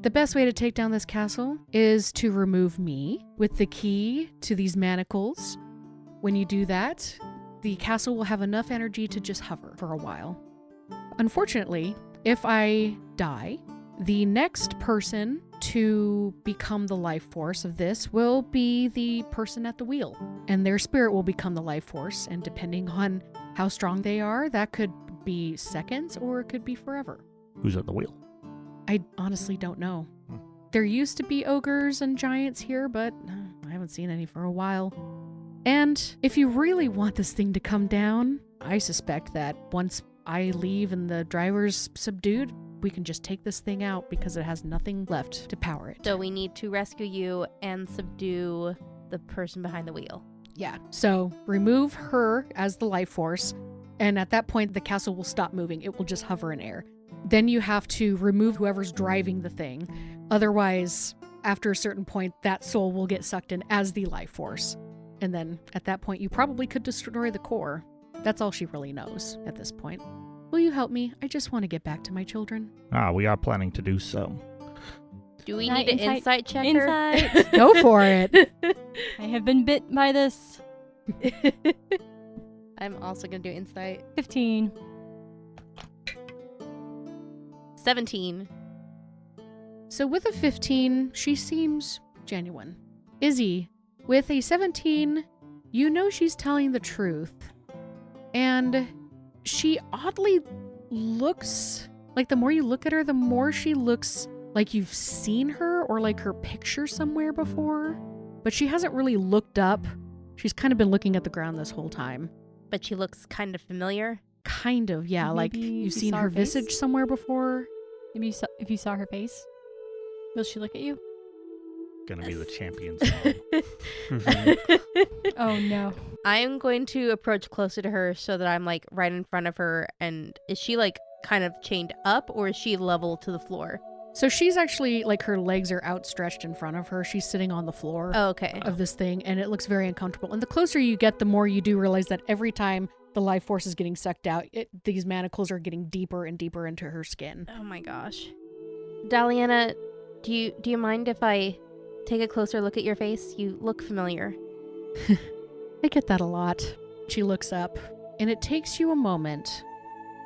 the best way to take down this castle is to remove me with the key to these manacles. When you do that, the castle will have enough energy to just hover for a while. Unfortunately, if I die, The next person to become the life force of this will be the person at the wheel, and their spirit will become the life force, and depending on how strong they are, that could be seconds or it could be forever. Who's at the wheel? I honestly don't know. There used to be ogres and giants here, but I haven't seen any for a while. And if you really want this thing to come down, I suspect that once I leave and the driver's subdued, we can just take this thing out because it has nothing left to power it. So we need to rescue you and subdue the person behind the wheel. Yeah. So remove her as the life force, and at that point, the castle will stop moving. It will just hover in air. Then you have to remove whoever's driving the thing. Otherwise, after a certain point, that soul will get sucked in as the life force. And then at that point, you probably could destroy the core. That's all she really knows at this point. Will you help me? I just want to get back to my children. We are planning to do so. Do we Can I need an insight check her? Insight. Go for it. I have been bit by this. I'm also going to do insight. 15. 17. So with a 15, she seems genuine. Izzy, with a 17, you know she's telling the truth. And she oddly looks like, the more you look at her, the more she looks like you've seen her or like her picture somewhere before. But she hasn't really looked up. She's kind of been looking at the ground this whole time. But she looks kind of familiar. Kind of, yeah. Like Maybe you've you seen saw her her face? visage somewhere before. Maybe if you saw her face, will she look at you? Gonna be the champion's Oh no. I'm going to approach closer to her so that I'm like right in front of her. And is she like kind of chained up, or is she level to the floor? So she's actually, like, her legs are outstretched in front of her. She's sitting on the floor Oh, okay. of this thing, and it looks very uncomfortable. And the closer you get, the more you do realize that every time the life force is getting sucked out, these manacles are getting deeper and deeper into her skin. Oh my gosh. Daliana, do you mind if I take a closer look at your face? You look familiar. I get that a lot. She looks up, and it takes you a moment,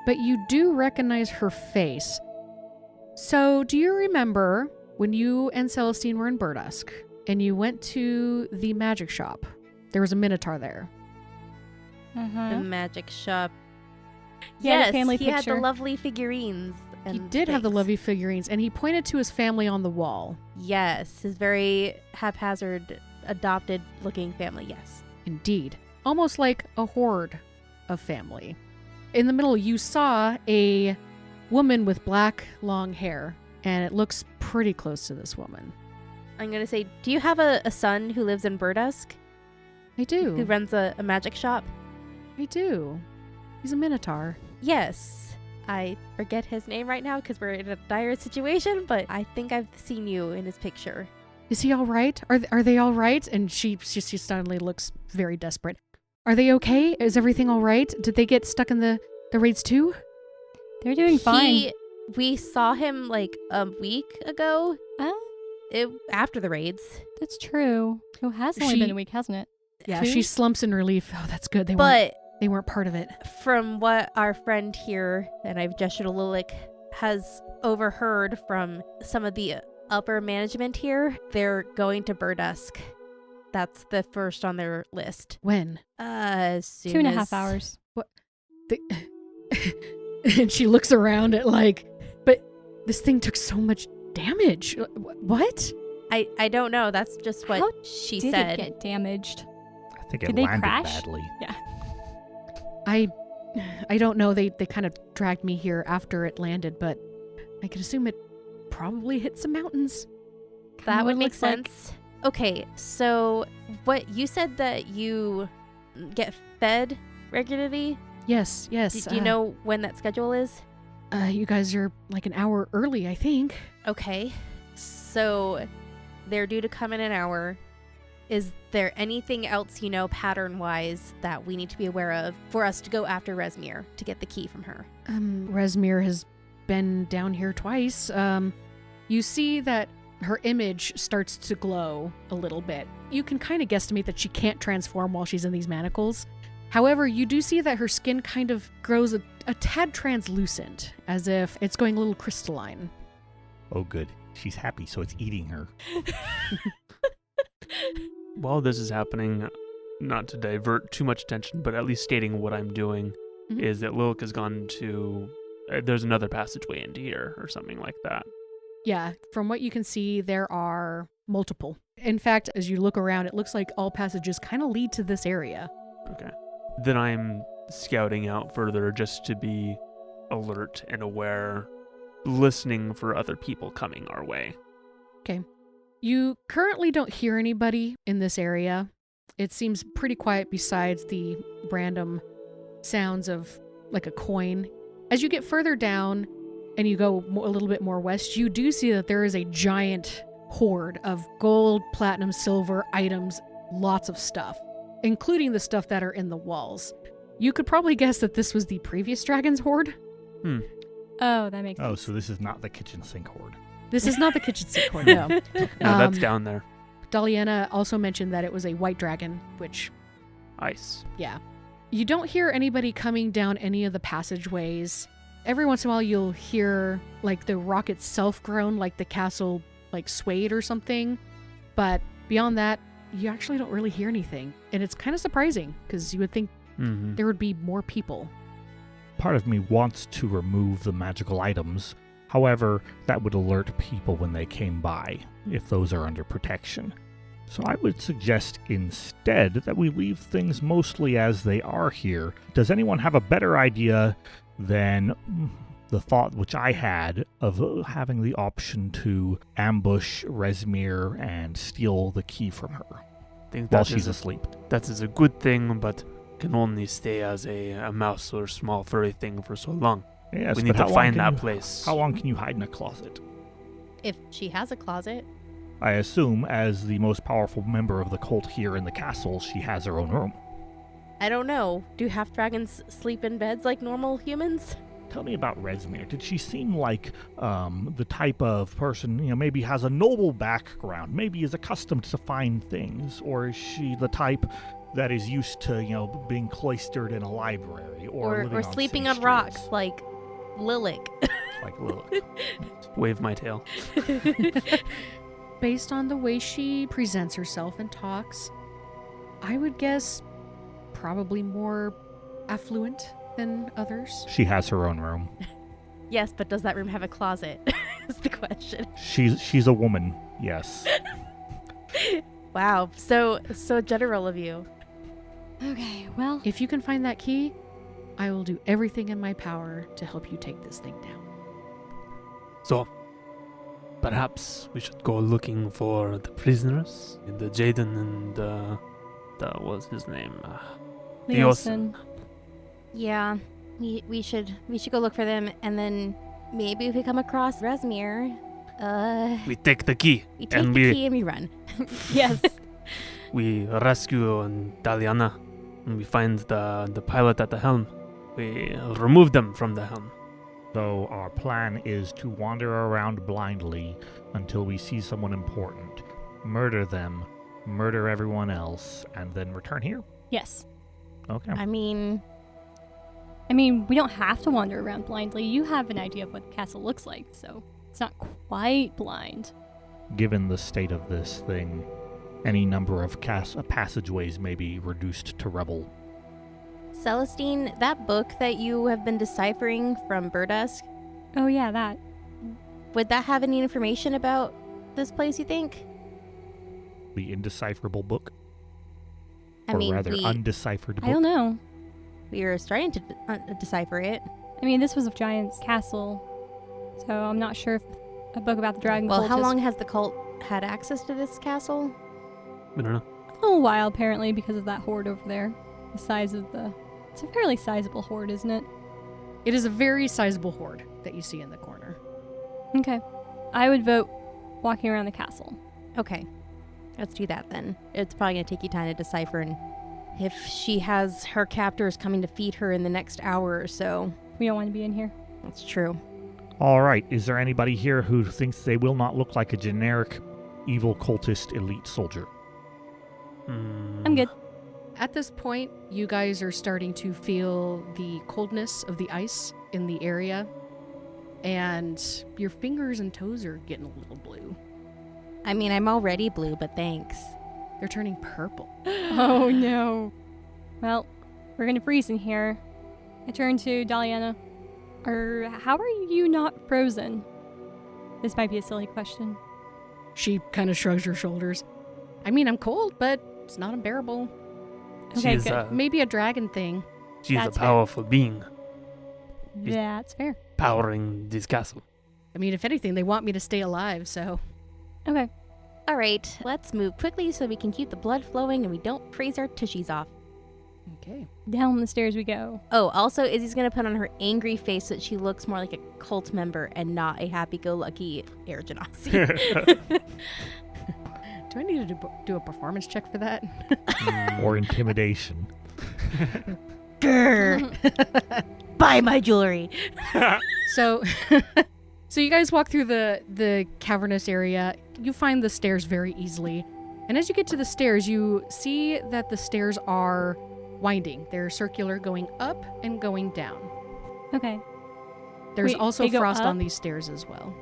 but you do recognize her face. So, do you remember when you and Celestine were in Burdusk, and you went to the magic shop? There was a minotaur there. The Uh-huh. magic shop. He had a Yes, family he had the picture. lovely figurines. He and did have the things. lovely figurines, and he pointed to his family on the wall. Yes, his very haphazard, adopted-looking family. Yes. Indeed. Almost like a horde of family. In the middle, you saw a woman with black, long hair, and it looks pretty close to this woman. I'm gonna say, do you have a son who lives in Burdusk? I do. Who runs a magic shop? I do. He's a minotaur. Yes. I forget his name right now because we're in a dire situation, but I think I've seen you in his picture. Is he all right? Are they all right? And she suddenly looks very desperate. Are they okay? Is everything all right? Did they get stuck in the raids too? They're doing fine. We saw him like a week ago. Ah, After the raids. that's true. It has only She- been a week, hasn't it? Yeah, Two? she slumps in relief. Oh, that's good. They But weren't part of it. from what our friend here, and I've gestured to Lilik, has overheard from some of the upper management here, they're going to Burdusk. That's the first on their list. When? As soon 2.5 as- hours. And she looks around at but this thing took so much damage. What? I don't know. That's just what How she Did said. it get damaged? I think it Did they landed crash? badly. I don't know. They kind of dragged me here after it landed, but I could assume it probably hit some mountains. That Kinda would what it make looks like. sense. Okay, so what you said that you get fed regularly? Yes. Do you know when that schedule is? You guys are like an hour early, I think. Okay, so they're due to come in an hour. Is there anything else you know pattern-wise that we need to be aware of for us to go after Resmir to get the key from her? Resmir has been down here twice. You see that her image starts to glow a little bit. You can kind of guesstimate that she can't transform while she's in these manacles. However, you do see that her skin kind of grows a tad translucent, as if it's going a little crystalline. Oh, good. She's happy, so it's eating her. While this is happening, not to divert too much attention, but at least stating what I'm doing, is that Lilith has gone to... there's another passageway into here or something like that. Yeah, from what you can see, there are multiple. In fact, as you look around, it looks like all passages kind of lead to this area. Okay. Then I'm scouting out further just to be alert and aware, listening for other people coming our way. Okay. You currently don't hear anybody in this area. It seems pretty quiet besides the random sounds of like a coin. As you get further down and you go a little bit more west, you do see that there is a giant hoard of gold, platinum, silver items, lots of stuff, including the stuff that are in the walls. You could probably guess that this was the previous dragon's hoard. Oh, that makes sense. Oh, so this is not the kitchen sink hoard. This is not the kitchen sink hoard, no. No, that's down there. Daliana also mentioned that it was a white dragon, which, Ice. yeah. You don't hear anybody coming down any of the passageways. Every once in a while you'll hear like the rock itself groan, like the castle like swayed or something. But beyond that, you actually don't really hear anything. And it's kind of surprising because you would think there would be more people. Part of me wants to remove the magical items. However, that would alert people when they came by, if those are under protection. So I would suggest instead that we leave things mostly as they are here. Does anyone have a better idea than the thought which I had of having the option to ambush Resmir and steal the key from her Think while that she's is asleep? That is a good thing, but can only stay as a mouse or small furry thing for so long. Yes, We but need how to long find can that you- place. How long can you hide in a closet? If she has a closet. I assume, as the most powerful member of the cult here in the castle, she has her own room. I don't know. Do half dragons sleep in beds like normal humans? Tell me about Resmir. Did she seem like the type of person, maybe has a noble background, maybe is accustomed to fine things, or is she the type that is used to, being cloistered in a library or living Or on sleeping sea on rocks streets, like Lilac. like Lilith? Wave my tail. Based on the way she presents herself and talks, I would guess probably more affluent than others. She has her own room. Yes, but does that room have a closet? Is the question. She's a woman. Yes. Wow, so general of you. Okay, well, If you can find that key, I will do everything in my power to help you take this thing down. So, perhaps we should go looking for the prisoners, the Jaden and what was his name? Leosin. Yeah, we should go look for them, and then maybe if we come across Resmir, We take the key. we take and the key and we run. Yes. We rescue Daliana, and we find the pilot at the helm. We remove them from the helm. So our plan is to wander around blindly until we see someone important, murder them, murder everyone else, and then return here? Yes. Okay. I mean, we don't have to wander around blindly. You have an idea of what the castle looks like, so it's not quite blind. Given the state of this thing, any number of passageways may be reduced to rubble. Celestine, that book that you have been deciphering from Burdusk, Oh, yeah, that. would that have any information about this place, you think? The indecipherable book? I or mean, rather, we undeciphered book? I don't know. were starting to decipher it. This was a giant's castle, so I'm not sure if a book about the dragon Well, how cultists- long has the cult had access to this castle? We don't know. A little while, apparently, because of that hoard over there. The size of the... It's a fairly sizable hoard, isn't it? It is a very sizable hoard that you see in the corner. Okay. I would vote walking around the castle. Okay, let's do that then. It's probably going to take you time to decipher, and if she has her captors coming to feed her in the next hour or so. We don't want to be in here. That's true. All right, is there anybody here who thinks they will not look like a generic evil cultist elite soldier? I'm good. At this point, you guys are starting to feel the coldness of the ice in the area. and your fingers and toes are getting a little blue. I mean, I'm already blue, but thanks. They're turning purple. Oh no. Well, we're gonna freeze in here. I turn to Daliana. How are you not frozen? This might be a silly question. She kind of shrugs her shoulders. I mean, I'm cold, but it's not unbearable. Okay, She's, good. Maybe a dragon thing. She's That's a fair. powerful being That's fair. powering this castle. I mean, if anything, they want me to stay alive, so. Okay. All right, let's move quickly so we can keep the blood flowing and we don't freeze our tushies off. Okay. Down the stairs we go. Oh, also, Izzy's gonna put on her angry face so that she looks more like a cult member and not a happy-go-lucky air genasi. Do I need to do a performance check for that? Or intimidation. Grr. Buy my jewelry. So, so you guys walk through the cavernous area. You find the stairs very easily. And as you get to the stairs, you see that the stairs are winding. They're circular, going up and going down. Okay. There's Wait, also they go frost on up? these stairs as well.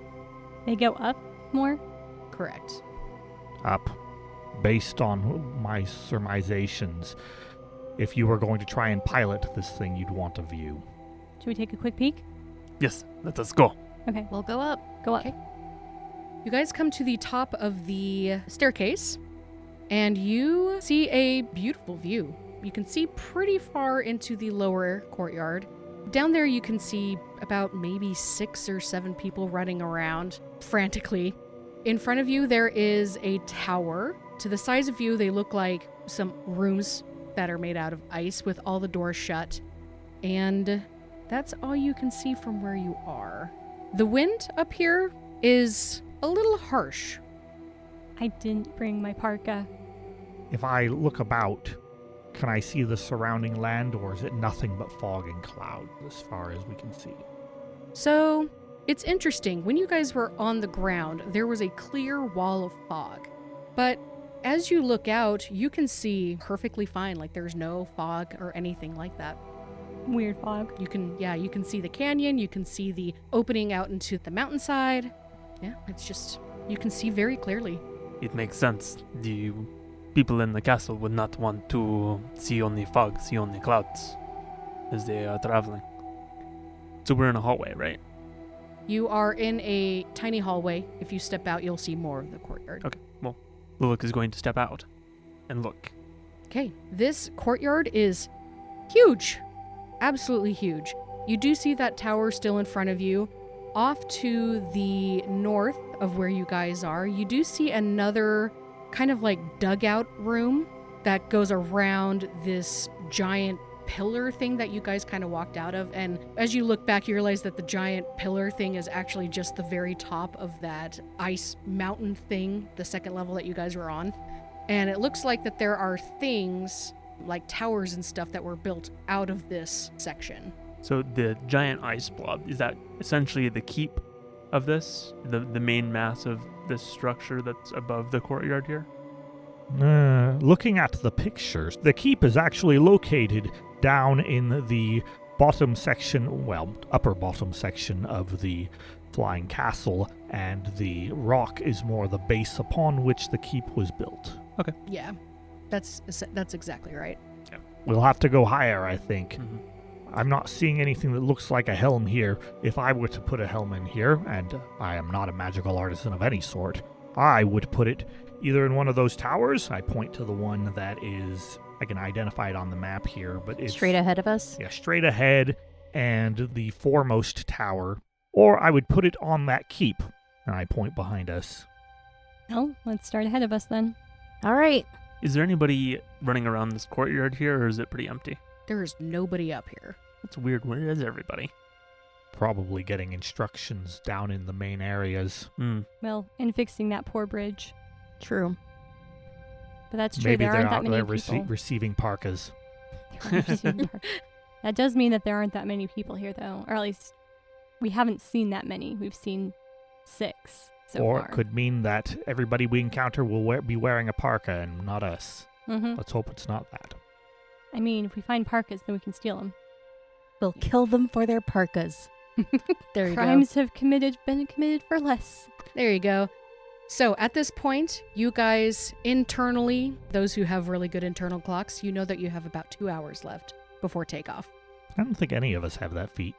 They go up more? Correct. Up. Based on my surmisations, if you were going to try and pilot this thing, you'd want a view. Should we take a quick peek? Yes, let us go. Okay. We'll go up. Go up. Okay. You guys come to the top of the staircase, and you see a beautiful view. You can see pretty far into the lower courtyard. Down there, you can see about maybe 6 or 7 people running around frantically. In front of you, there is a tower. To the sides of you, they look like some rooms that are made out of ice with all the doors shut. And that's all you can see from where you are. The wind up here is a little harsh. I didn't bring my parka. If I look about, can I see the surrounding land, or is it nothing but fog and cloud as far as we can see? So, it's interesting. When you guys were on the ground, there was a clear wall of fog. But as you look out, you can see perfectly fine. Like there's no fog or anything like that. Weird fog. You can see the canyon, you can see the opening out into the mountainside. Yeah, it's just, you can see very clearly. It makes sense. The people in the castle would not want to see only fog, see only clouds as they are traveling. So we're in a hallway, right? You are in a tiny hallway. If you step out, you'll see more of the courtyard. Okay, well, Lilith is going to step out and look. Okay, this courtyard is huge. Absolutely huge. You do see that tower still in front of you. Off to the north of where you guys are, you do see another kind of like dugout room that goes around this giant pillar thing that you guys kind of walked out of. And as you look back, you realize that the giant pillar thing is actually just the very top of that ice mountain thing, the second level that you guys were on. And it looks like that there are things like towers and stuff that were built out of this section. So the giant ice blob, is that essentially the keep of this? The main mass of this structure that's above the courtyard here? Looking at the pictures, the keep is actually located down in the bottom section, well, upper bottom section of the flying castle, and the rock is more the base upon which the keep was built. Yeah, that's exactly right. We'll have to go higher, I think. Mm-hmm. I'm not seeing anything that looks like a helm here. If I were to put a helm in here, and I am not a magical artisan of any sort, I would put it either in one of those towers. I point to the one that is, I can identify it on the map here, but it's Straight ahead of us. Yeah, straight ahead, and the foremost tower. Or I would put it on that keep, and I point behind us. Well, let's start ahead of us then. All right. Is there anybody running around this courtyard here, or is it pretty empty? There is nobody up here. That's weird. Where is everybody? Probably getting instructions down in the main areas. Well, and fixing that poor bridge. True. But that's true. Maybe there they're aren't that out many there people. receiving parkas. That does mean that there aren't that many people here, though. Or at least we haven't seen that many. We've seen 6 so Or far. it could mean that everybody we encounter will be wearing a parka and not us. Mm-hmm. Let's hope it's not that. I mean, if we find parkas, then we can steal them. We'll kill them for their parkas. There you Crimes have been committed for less. go. There you go. So at this point, you guys internally, those who have really good internal clocks, you know that you have about 2 hours left before takeoff. I don't think any of us have that feat.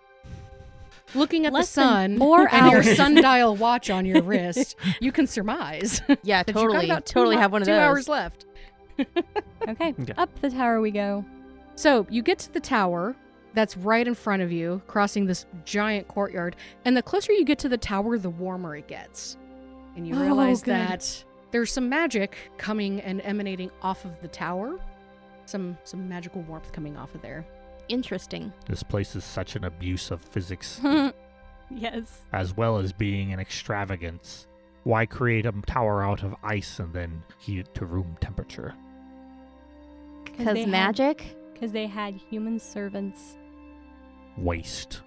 Looking at Less the than sun 4 and your hours. sundial watch on your wrist, you can surmise Yeah, that you've got about totally have one of 2 those. hours left. Okay, Okay. up the tower we go. So you get to the tower that's right in front of you, crossing this giant courtyard. And the closer you get to the tower, the warmer it gets. And you Oh, realize good. that there's some magic coming and emanating off of the tower. Some magical warmth coming off of there. Interesting. This place is such an abuse of physics, Yes. as well as being an extravagance. Why create a tower out of ice and then heat it to room temperature? Because magic? Because they had human servants. Waste.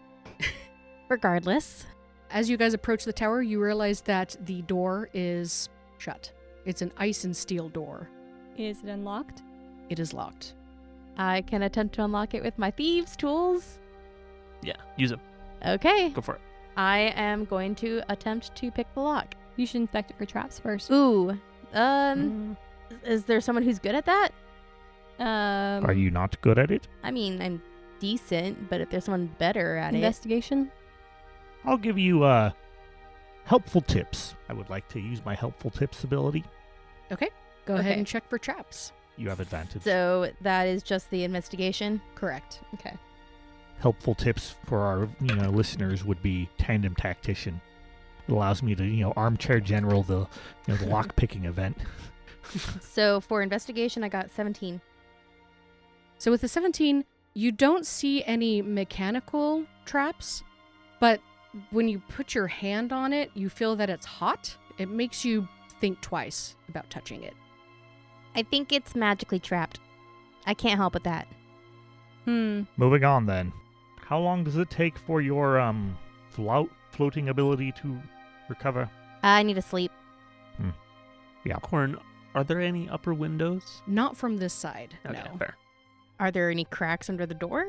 Regardless. As you guys approach the tower, you realize that the door is shut. It's an ice and steel door. Is it unlocked? It is locked. I can attempt to unlock it with my thieves' tools. Yeah, use them. Okay. Go for it. I am going to attempt to pick the lock. You should inspect it for traps first. Ooh. Is there someone who's good at that? Are you not good at it? I mean, I'm decent, but if there's someone better at it. Investigation? I'll give you helpful tips. I would like to use my helpful tips ability. Go ahead Okay. and check for traps. You have advantage. So that is just the investigation? Correct. Okay. Helpful tips for our listeners would be tandem tactician. It allows me to armchair general the the lock picking event. So for investigation, I got 17. So with the 17, you don't see any mechanical traps, but when you put your hand on it, you feel that it's hot. It makes you think twice about touching it. I think it's magically trapped. I can't help with that. Moving on then. How long does it take for your floating ability to recover? I need to sleep. Corn, are there any upper windows? Not from this side, Okay, no. fair. Are there any cracks under the door?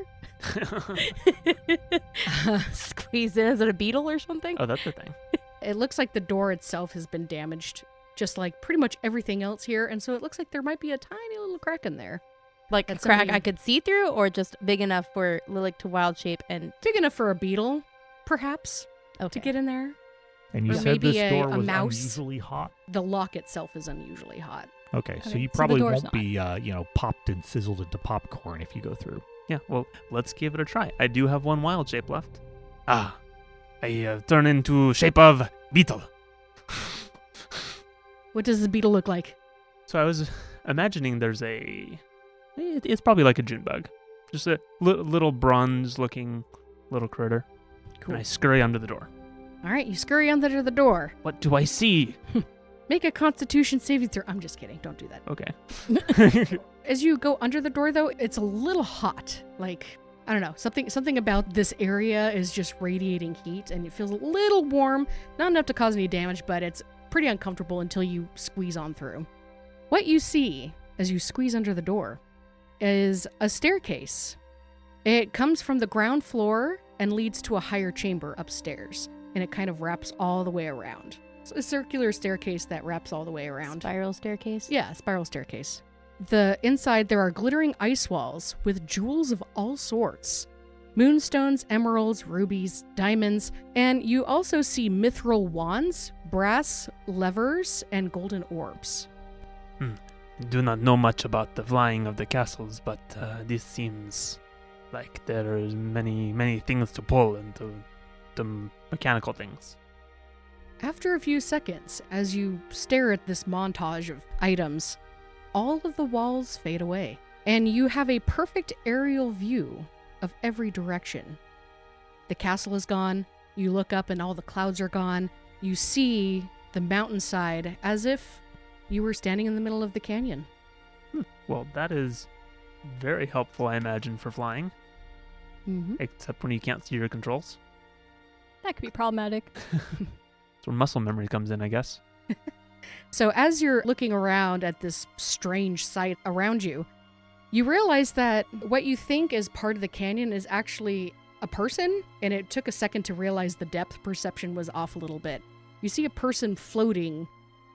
Squeeze in. Is it a beetle or something? Oh, that's the thing. It looks like the door itself has been damaged, just like pretty much everything else here, and so it looks like there might be a tiny little crack in there. Like a That's crack somebody- I could see through, or just big enough for Lilac to wild shape and Big enough for a beetle, perhaps, okay. to get in there. And you Or said maybe this door a was mouse. unusually hot? The lock itself is unusually hot. Okay, so Okay, you so the probably door's won't be popped and sizzled into popcorn if you go through. Yeah, well, let's give it a try. I do have one wild shape left. I turn into shape of beetle. What does the beetle look like? So I was imagining there's it's probably like a June bug. Just a little bronze-looking little critter. Cool. And I scurry under the door. All right, you scurry under the door. What do I see? Make a Constitution saving throw. I'm just kidding. Don't do that. Okay. As you go under the door, though, it's a little hot. Like, I don't know, something about this area is just radiating heat, and it feels a little warm. Not enough to cause any damage, but it's pretty uncomfortable until you squeeze on through. What you see as you squeeze under the door is a staircase. It comes from the ground floor and leads to a higher chamber upstairs, and it kind of wraps all the way around. It's a circular staircase that wraps all the way around. Spiral staircase. Yeah, spiral staircase. The inside, there are glittering ice walls with jewels of all sorts. Moonstones, emeralds, rubies, diamonds, and you also see mithril wands, brass levers, and golden orbs. Do not know much about the flying of the castles, but this seems like there are many things to pull into the mechanical things. After a few seconds, as you stare at this montage of items, all of the walls fade away, and you have a perfect aerial view of every direction. The castle is gone, you look up and all the clouds are gone, you see the mountainside as if you were standing in the middle of the canyon. Well, that is very helpful, I imagine, for flying, Mm-hmm. except when you can't see your controls. That could be problematic. That's where muscle memory comes in, I guess. So as you're looking around at this strange sight around you, you realize that what you think is part of the canyon is actually a person, and it took a second to realize the depth perception was off a little bit. You see a person floating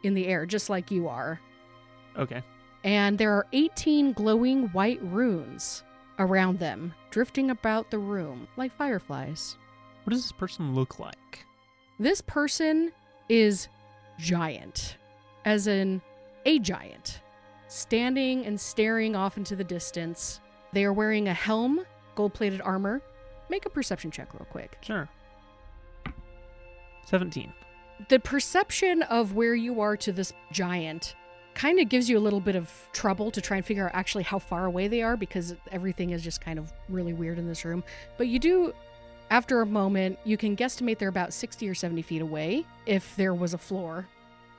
in the air, just like you are. Okay. And there are 18 glowing white runes around them, drifting about the room like fireflies. What does this person look like? This person is giant, as in a giant, standing and staring off into the distance. They are wearing a helm, gold-plated armor. Make a perception check real quick. Sure. 17. The perception of where you are to this giant kind of gives you a little bit of trouble to try and figure out actually how far away they are, because everything is just kind of really weird in this room. But you do, after a moment, you can guesstimate they're about 60 or 70 feet away if there was a floor.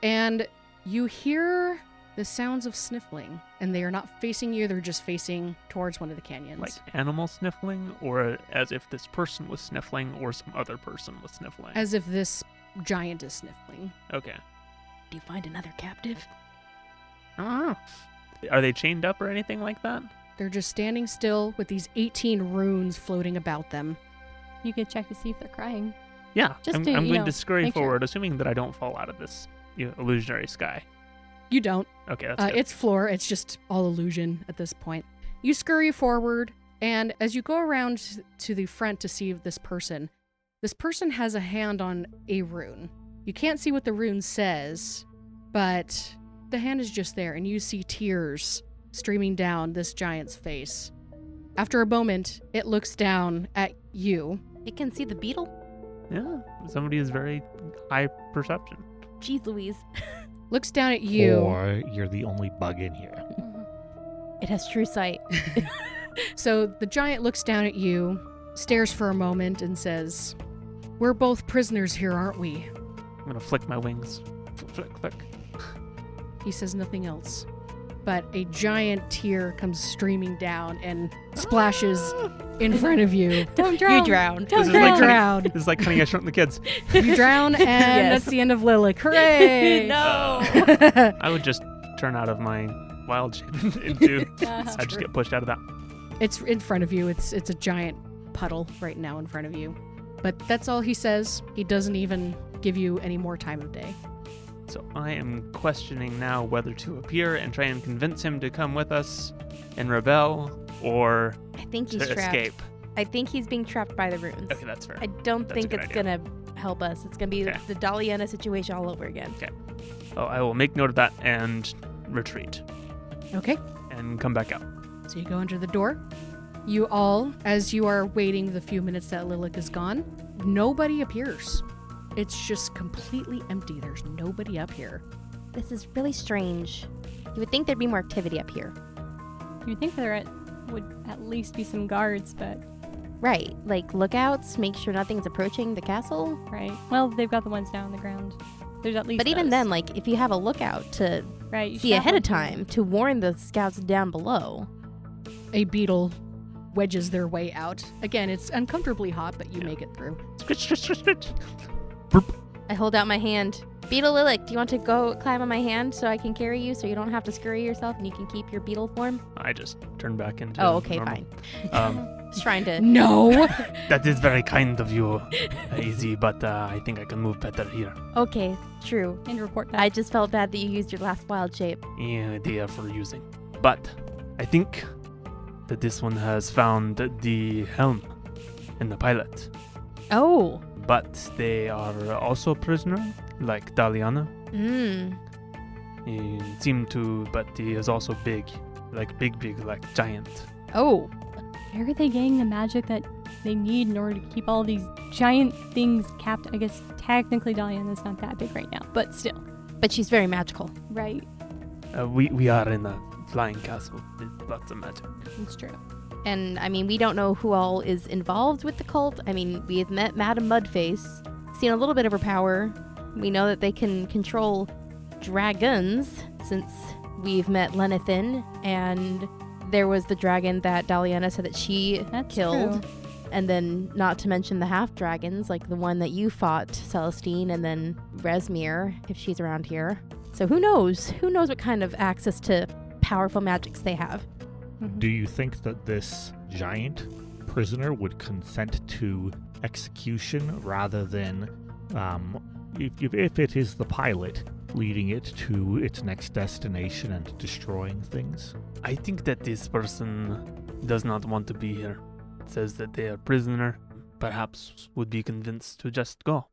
And you hear the sounds of sniffling, and they are not facing you, they're just facing towards one of the canyons. Like animal sniffling, or as if this person was sniffling, or some other person was sniffling? As if this giant is sniffling. Okay. Do you find another captive? I don't know. Are they chained up or anything like that? They're just standing still with these 18 runes floating about them. You could check to see if they're crying. Yeah. Just I'm to, going you know, to scurry make sure. forward, assuming that I don't fall out of this illusionary sky. You don't. Okay, that's good. It's floor. It's just all illusion at this point. You scurry forward, and as you go around to the front to see this person has a hand on a rune. You can't see what the rune says, but the hand is just there, and you see tears streaming down this giant's face. After a moment, it looks down at you. It can see the beetle? Yeah, somebody is very high perception. Jeez Louise. Looks down at you. Or you're the only bug in here. It has true sight. So the giant looks down at you, stares for a moment, and says, "We're both prisoners here, aren't we?" I'm going to flick my wings. Flick, flick. He says nothing else. But a giant tear comes streaming down and splashes in front of you. Don't drown. You drowned. This is You like drown. This is like Honey, I Shrunk the Kids. You drown, and Yes. that's the end of Lilac. Hooray! No. I would just turn out of my wild shape into... I just get pushed out of that. It's in front of you. It's a giant puddle right now in front of you. But that's all he says. He doesn't even give you any more time of day. So I am questioning now whether to appear and try and convince him to come with us and rebel, or I think he's to trapped. escape. I think he's being trapped by the runes. Okay, that's fair. I don't That's a think good it's idea. gonna help us. It's gonna be Okay. the Daliana situation all over again. Oh, I will make note of that and retreat Okay. and come back out. So you go under the door. You all, as you are waiting the few minutes that Lilac is gone, nobody appears. It's just completely empty. There's nobody up here. This is really strange. You would think there'd be more activity up here. You'd think there would at least be some guards, but Right, like lookouts, make sure nothing's approaching the castle. right. Well, they've got the ones down on the ground. There's at least. But even those. then, like if you have a lookout to right, you see should have ahead of one too. time to warn the scouts down below. A beetle wedges their way out. Again, it's uncomfortably hot, but you make it through. I hold out my hand. Beetle Lilac, do you want to go climb on my hand so I can carry you so you don't have to scurry yourself and you can keep your beetle form? I just turn back into Oh, okay, normal. fine. Just trying to... No! That is very kind of you, Easy, but I think I can move better here. Okay, true. And report that. I just felt bad that you used your last wild shape. Yeah, idea for using. But I think that this one has found the helm and the pilot. Oh. But they are also prisoner, like Daliana. He seemed to, but he is also big, like like giant. Oh. Where are they getting the magic that they need in order to keep all these giant things capped? I guess technically Daliana's not that big right now, but still. But she's very magical. Right. We are in a flying castle with lots of magic. It's true. And, I mean, we don't know who all is involved with the cult. I mean, we have met Madame Mudface, seen a little bit of her power. We know that they can control dragons, since we've met Lenithin, and there was the dragon that Daliana said that she That's killed. true. And then, not to mention the half-dragons, like the one that you fought, Celestine, and then Resmir, if she's around here. So who knows? Who knows what kind of access to powerful magics they have? Do you think that this giant prisoner would consent to execution rather than, if it is the pilot, leading it to its next destination and destroying things. I think that this person does not want to be here. It says that they are prisoner, perhaps would be convinced to just go.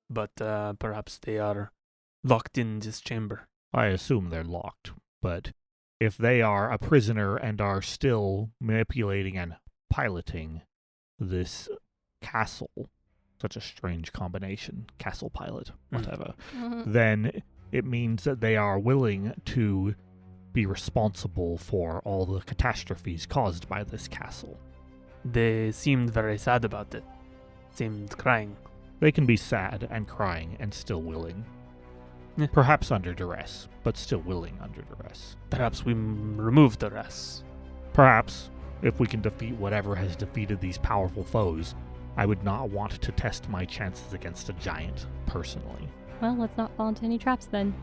But perhaps they are locked in this chamber. I assume they're locked, but if they are a prisoner and are still manipulating and piloting this castle, such a strange combination, castle pilot, whatever, then it means that they are willing to be responsible for all the catastrophes caused by this castle. They seemed very sad about it. Seemed crying. They can be sad and crying and still willing. Yeah. Perhaps under duress, but still willing under duress. Perhaps we remove the rest. Perhaps, if we can defeat whatever has defeated these powerful foes, I would not want to test my chances against a giant, personally. Well, let's not fall into any traps then.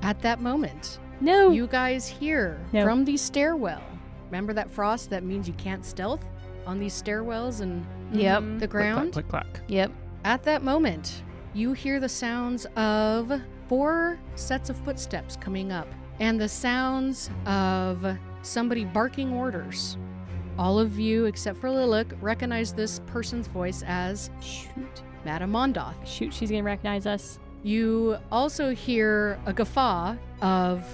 At that moment, No! you guys hear No. from the stairwell. Remember that frost that means you can't stealth on these stairwells and Yep. the ground? Click, clack, clack. Yep. At that moment, you hear the sounds of 4 sets of footsteps coming up and the sounds of somebody barking orders. All of you, except for Lilac, recognize this person's voice as Shoot. Madame Mondoth. Shoot, she's gonna recognize us. You also hear a guffaw of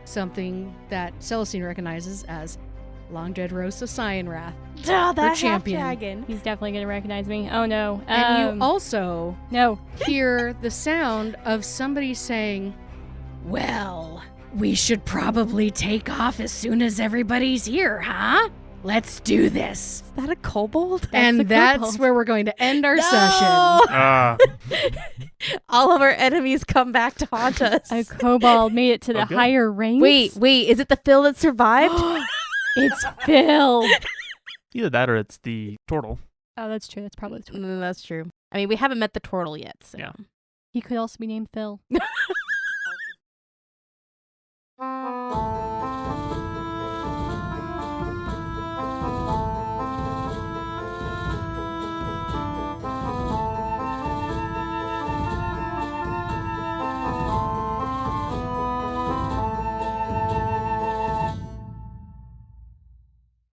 something that Celestine recognizes as Long Dead Rose of Cyanrath. Duh, that champion. half-dragon. He's definitely gonna recognize me. Oh no. And you also No. hear the sound of somebody saying, "Well, we should probably take off as soon as everybody's here, huh? Let's do this." Is that a kobold? And the that's kobold. where we're going to end our No! session. All of our enemies come back to haunt us. A kobold made it to the Okay. higher ranks. Wait, is it the Phil that survived? It's Phil. Either that or it's the turtle. Oh, that's true. That's probably true. That's true. I mean, we haven't met the turtle yet, so. Yeah. He could also be named Phil.